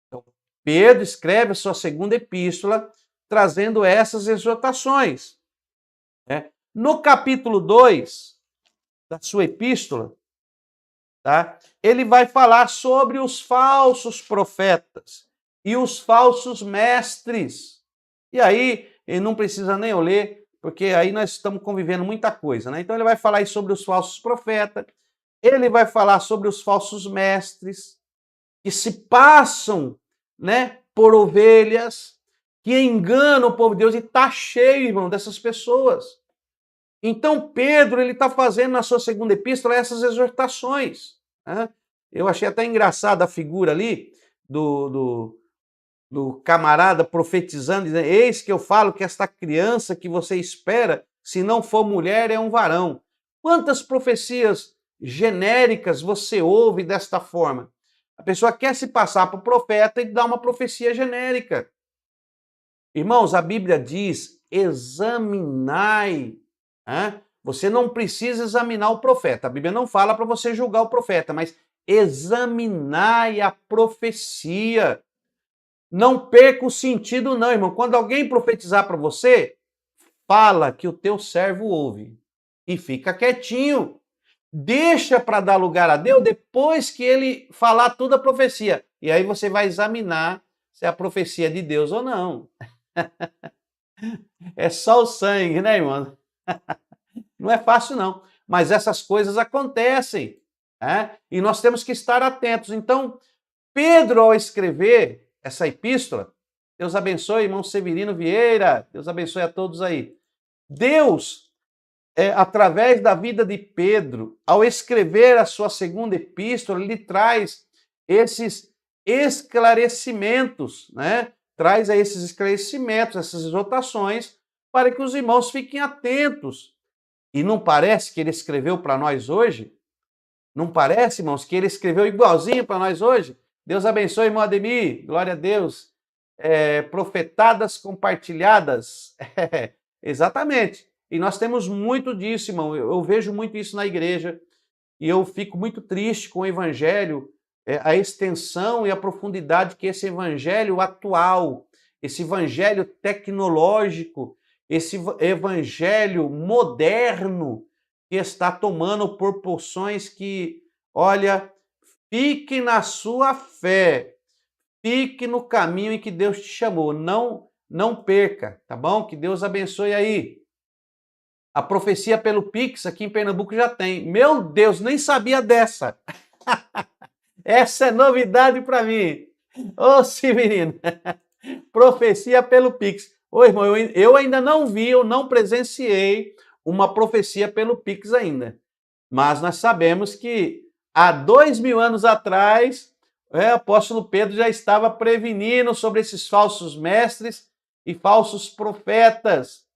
Então, Pedro escreve a sua segunda epístola trazendo essas exortações. No capítulo 2 da sua epístola, tá? Ele vai falar sobre os falsos profetas e os falsos mestres. E aí, ele não precisa nem eu ler, porque aí nós estamos convivendo muita coisa, né? Então ele vai falar aí sobre os falsos profetas, ele vai falar sobre os falsos mestres, que se passam, né, por ovelhas, que enganam o povo de Deus, e está cheio, irmão, dessas pessoas. Então Pedro, ele está fazendo na sua segunda epístola essas exortações. Né? Eu achei até engraçada a figura ali do camarada profetizando, dizendo, eis que eu falo que esta criança que você espera, se não for mulher, é um varão. Quantas profecias genéricas você ouve desta forma? A pessoa quer se passar por profeta e dá uma profecia genérica. Irmãos, a Bíblia diz, examinai. Você não precisa examinar o profeta. A Bíblia não fala para você julgar o profeta, mas examinai a profecia. Não perca o sentido não, irmão. Quando alguém profetizar para você, fala que o teu servo ouve e fica quietinho. Deixa para dar lugar a Deus depois que ele falar toda a profecia. E aí você vai examinar se é a profecia de Deus ou não. É só o sangue, né, irmão? Não é fácil, não. Mas essas coisas acontecem. E nós temos que estar atentos. Então, Pedro, ao escrever essa epístola, Deus abençoe, irmão Severino Vieira, Deus abençoe a todos aí. Deus, através da vida de Pedro, ao escrever a sua segunda epístola, ele traz esses esclarecimentos, né? Traz aí esses esclarecimentos, essas exortações, para que os irmãos fiquem atentos. E não parece que ele escreveu para nós hoje? Não parece, irmãos, que ele escreveu igualzinho para nós hoje? Deus abençoe, irmão Ademir, glória a Deus. Profetadas compartilhadas. Exatamente. E nós temos muito disso, irmão. Eu vejo muito isso na igreja e eu fico muito triste com o evangelho, a extensão e a profundidade que esse evangelho atual, esse evangelho tecnológico, esse evangelho moderno que está tomando proporções que, olha, fique na sua fé, fique no caminho em que Deus te chamou, não perca, tá bom? Que Deus abençoe aí. A profecia pelo Pix aqui em Pernambuco já tem. Meu Deus, nem sabia dessa. Essa é novidade para mim. Ô, Severino, profecia pelo Pix. Ô, irmão, eu ainda não vi, eu não presenciei uma profecia pelo Pix ainda. Mas nós sabemos que há 2000 anos atrás, o apóstolo Pedro já estava prevenindo sobre esses falsos mestres e falsos profetas.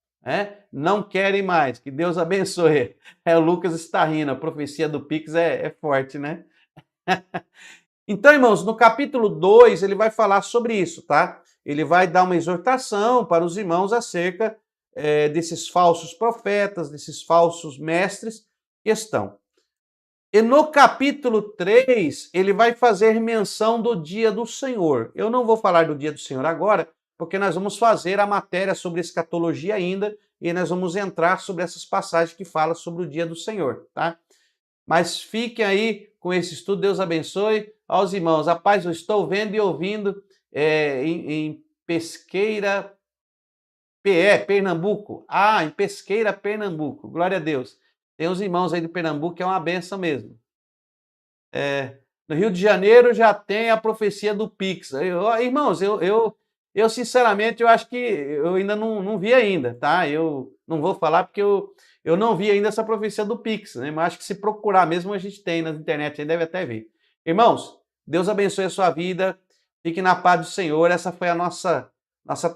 Não querem mais. Que Deus abençoe. O Lucas está rindo, a profecia do Pix é forte, né? Então, irmãos, no capítulo 2, ele vai falar sobre isso, tá? Ele vai dar uma exortação para os irmãos acerca desses falsos profetas, desses falsos mestres que estão. E no capítulo 3, ele vai fazer menção do dia do Senhor. Eu não vou falar do dia do Senhor agora, porque nós vamos fazer a matéria sobre escatologia ainda, e nós vamos entrar sobre essas passagens que falam sobre o dia do Senhor, tá? Mas fiquem aí com esse estudo, Deus abençoe aos irmãos. Rapaz, eu estou vendo e ouvindo em Pesqueira, Pernambuco. Em Pesqueira, Pernambuco. Glória a Deus. Tem uns irmãos aí de Pernambuco que é uma benção mesmo. No Rio de Janeiro já tem a profecia do Pix. Irmãos, eu Eu, sinceramente, eu acho que eu ainda não vi ainda, tá? Eu não vou falar porque eu não vi ainda essa profecia do Pix, né? Mas acho que se procurar mesmo a gente tem na internet, aí deve até ver. Irmãos, Deus abençoe a sua vida, fique na paz do Senhor. Essa foi a nossa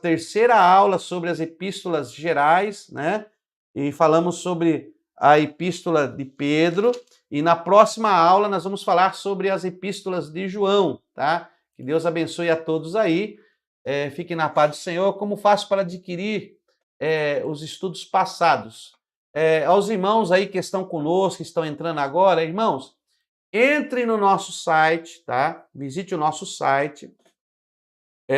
terceira aula sobre as epístolas gerais, né? E falamos sobre a epístola de Pedro. E na próxima aula nós vamos falar sobre as epístolas de João, tá? Que Deus abençoe a todos aí. Fique na paz do Senhor. Como faço para adquirir os estudos passados? Aos irmãos aí que estão conosco, que estão entrando agora, irmãos, entre no nosso site, tá? Visite o nosso site.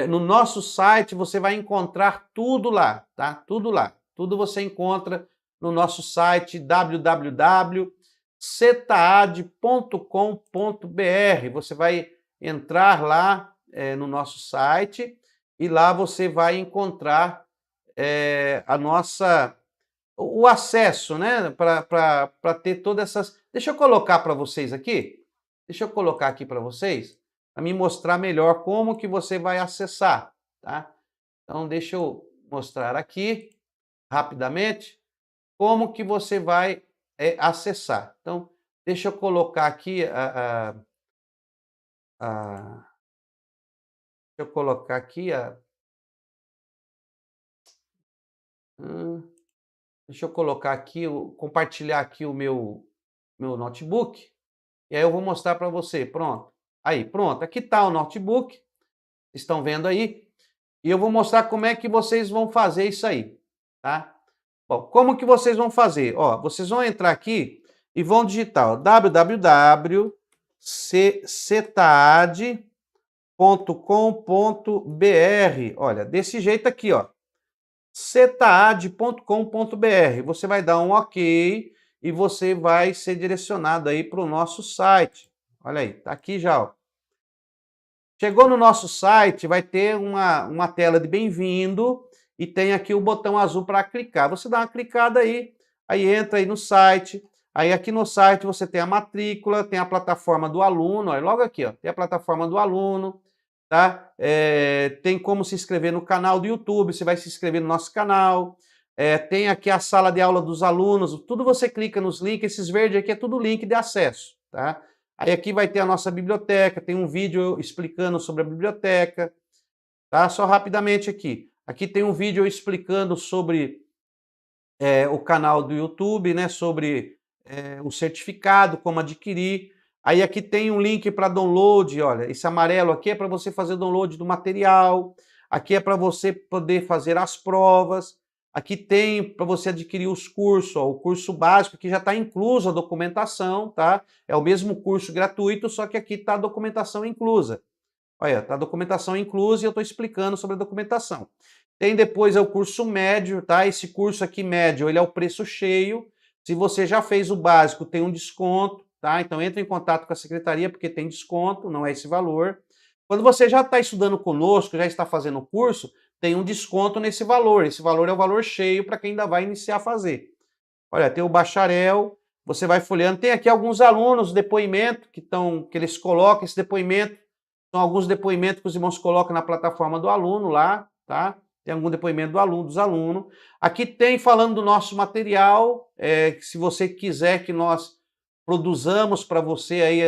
No nosso site você vai encontrar tudo lá, tá? Tudo lá. Tudo você encontra no nosso site www.cetaad.com.br. Você vai entrar lá no nosso site e lá você vai encontrar o acesso, né? Para ter todas essas. Deixa eu colocar para vocês aqui. Deixa eu colocar aqui para vocês, para me mostrar melhor como que você vai acessar, tá? Então, deixa eu mostrar aqui, rapidamente, como que você vai acessar. Então, deixa eu colocar aqui deixa eu colocar aqui deixa eu colocar aqui, compartilhar aqui o meu notebook, e aí eu vou mostrar para você. Pronto. Aí, pronto. Aqui está o notebook. Estão vendo aí? E eu vou mostrar como é que vocês vão fazer isso aí, tá? Bom, como que vocês vão fazer? Ó, vocês vão entrar aqui e vão digitar www.cetaad.com.br. Olha, desse jeito aqui, ó. cetaad.com.br. Você vai dar um OK e você vai ser direcionado aí para o nosso site. Olha aí, tá aqui já, ó. Chegou no nosso site, vai ter uma tela de bem-vindo e tem aqui o botão azul para clicar. Você dá uma clicada aí entra aí no site. Aí aqui no site você tem a matrícula, tem a plataforma do aluno, olha, logo aqui, ó, tem a plataforma do aluno, tá? Tem como se inscrever no canal do YouTube, você vai se inscrever no nosso canal. Tem aqui a sala de aula dos alunos, tudo você clica nos links, esses verdes aqui é tudo link de acesso, tá? Aí aqui vai ter a nossa biblioteca, tem um vídeo explicando sobre a biblioteca, tá? Só rapidamente aqui. Aqui tem um vídeo explicando sobre o canal do YouTube, né? Sobre o certificado, como adquirir. Aí aqui tem um link para download, olha, esse amarelo aqui é para você fazer o download do material, aqui é para você poder fazer as provas, aqui tem para você adquirir os cursos, ó, o curso básico que já está incluso a documentação, tá? É o mesmo curso gratuito, só que aqui está a documentação inclusa. Olha, está a documentação inclusa e eu estou explicando sobre a documentação. Tem depois o curso médio, tá? Esse curso aqui médio, ele é o preço cheio. Se você já fez o básico, tem um desconto, tá? Então entre em contato com a secretaria porque tem desconto, não é esse valor. Quando você já está estudando conosco, já está fazendo o curso, tem um desconto nesse valor. Esse valor é o valor cheio para quem ainda vai iniciar a fazer. Olha, tem o bacharel, você vai folheando. Tem aqui alguns alunos, depoimento, que eles colocam esse depoimento. São alguns depoimentos que os irmãos colocam na plataforma do aluno lá, tá? Tem algum depoimento dos alunos. Aqui tem falando do nosso material, se você quiser que nós produzamos para você aí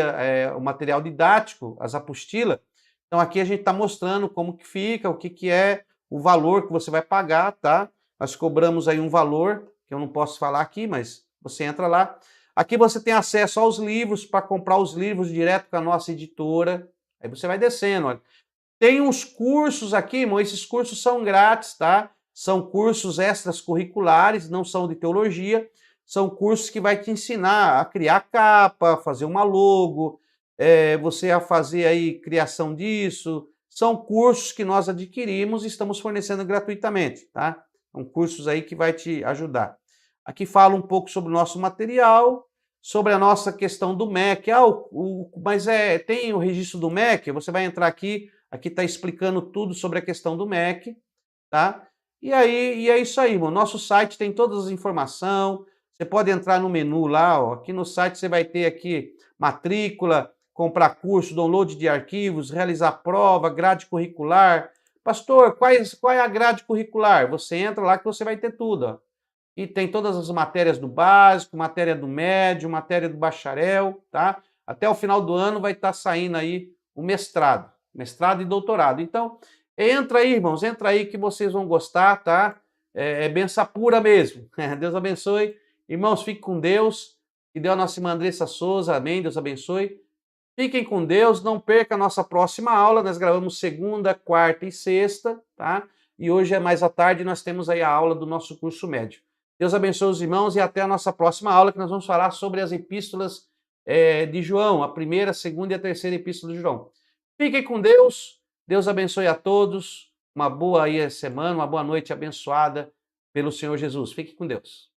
o material didático, as apostilas. Então aqui a gente está mostrando como que fica, o que é, o valor que você vai pagar, tá? Nós cobramos aí um valor, que eu não posso falar aqui, mas você entra lá. Aqui você tem acesso aos livros, para comprar os livros direto com a nossa editora. Aí você vai descendo, olha. Tem uns cursos aqui, irmão, esses cursos são grátis, tá? São cursos extras curriculares, não são de teologia, são cursos que vai te ensinar a criar capa, fazer uma logo, você a fazer aí criação disso. São cursos que nós adquirimos e estamos fornecendo gratuitamente, tá? São cursos aí que vai te ajudar. Aqui fala um pouco sobre o nosso material, sobre a nossa questão do MEC. Mas tem o registro do MEC, você vai entrar aqui está explicando tudo sobre a questão do MEC, tá? E é isso aí, irmão. Nosso site tem todas as informações. Você pode entrar no menu lá, ó. Aqui no site você vai ter aqui matrícula, comprar curso, download de arquivos, realizar prova, grade curricular, Pastor, qual é a grade curricular? Você entra lá que você vai ter tudo, ó. E tem todas as matérias do básico, matéria do médio, matéria do bacharel, tá? Até o final do ano vai estar saindo aí o mestrado e doutorado. Então, entra aí, irmãos, entra aí que vocês vão gostar, tá? É benção pura mesmo. Deus abençoe. Irmãos, fiquem com Deus. Que Deus a nossa irmã Andressa Souza, amém, Deus abençoe. Fiquem com Deus, não perca a nossa próxima aula, nós gravamos segunda, quarta e sexta, tá? E hoje é mais à tarde, nós temos aí a aula do nosso curso médio. Deus abençoe os irmãos e até a nossa próxima aula, que nós vamos falar sobre as epístolas de João, a primeira, a segunda e a terceira epístola de João. Fiquem com Deus, Deus abençoe a todos, uma boa aí semana, uma boa noite abençoada pelo Senhor Jesus. Fiquem com Deus.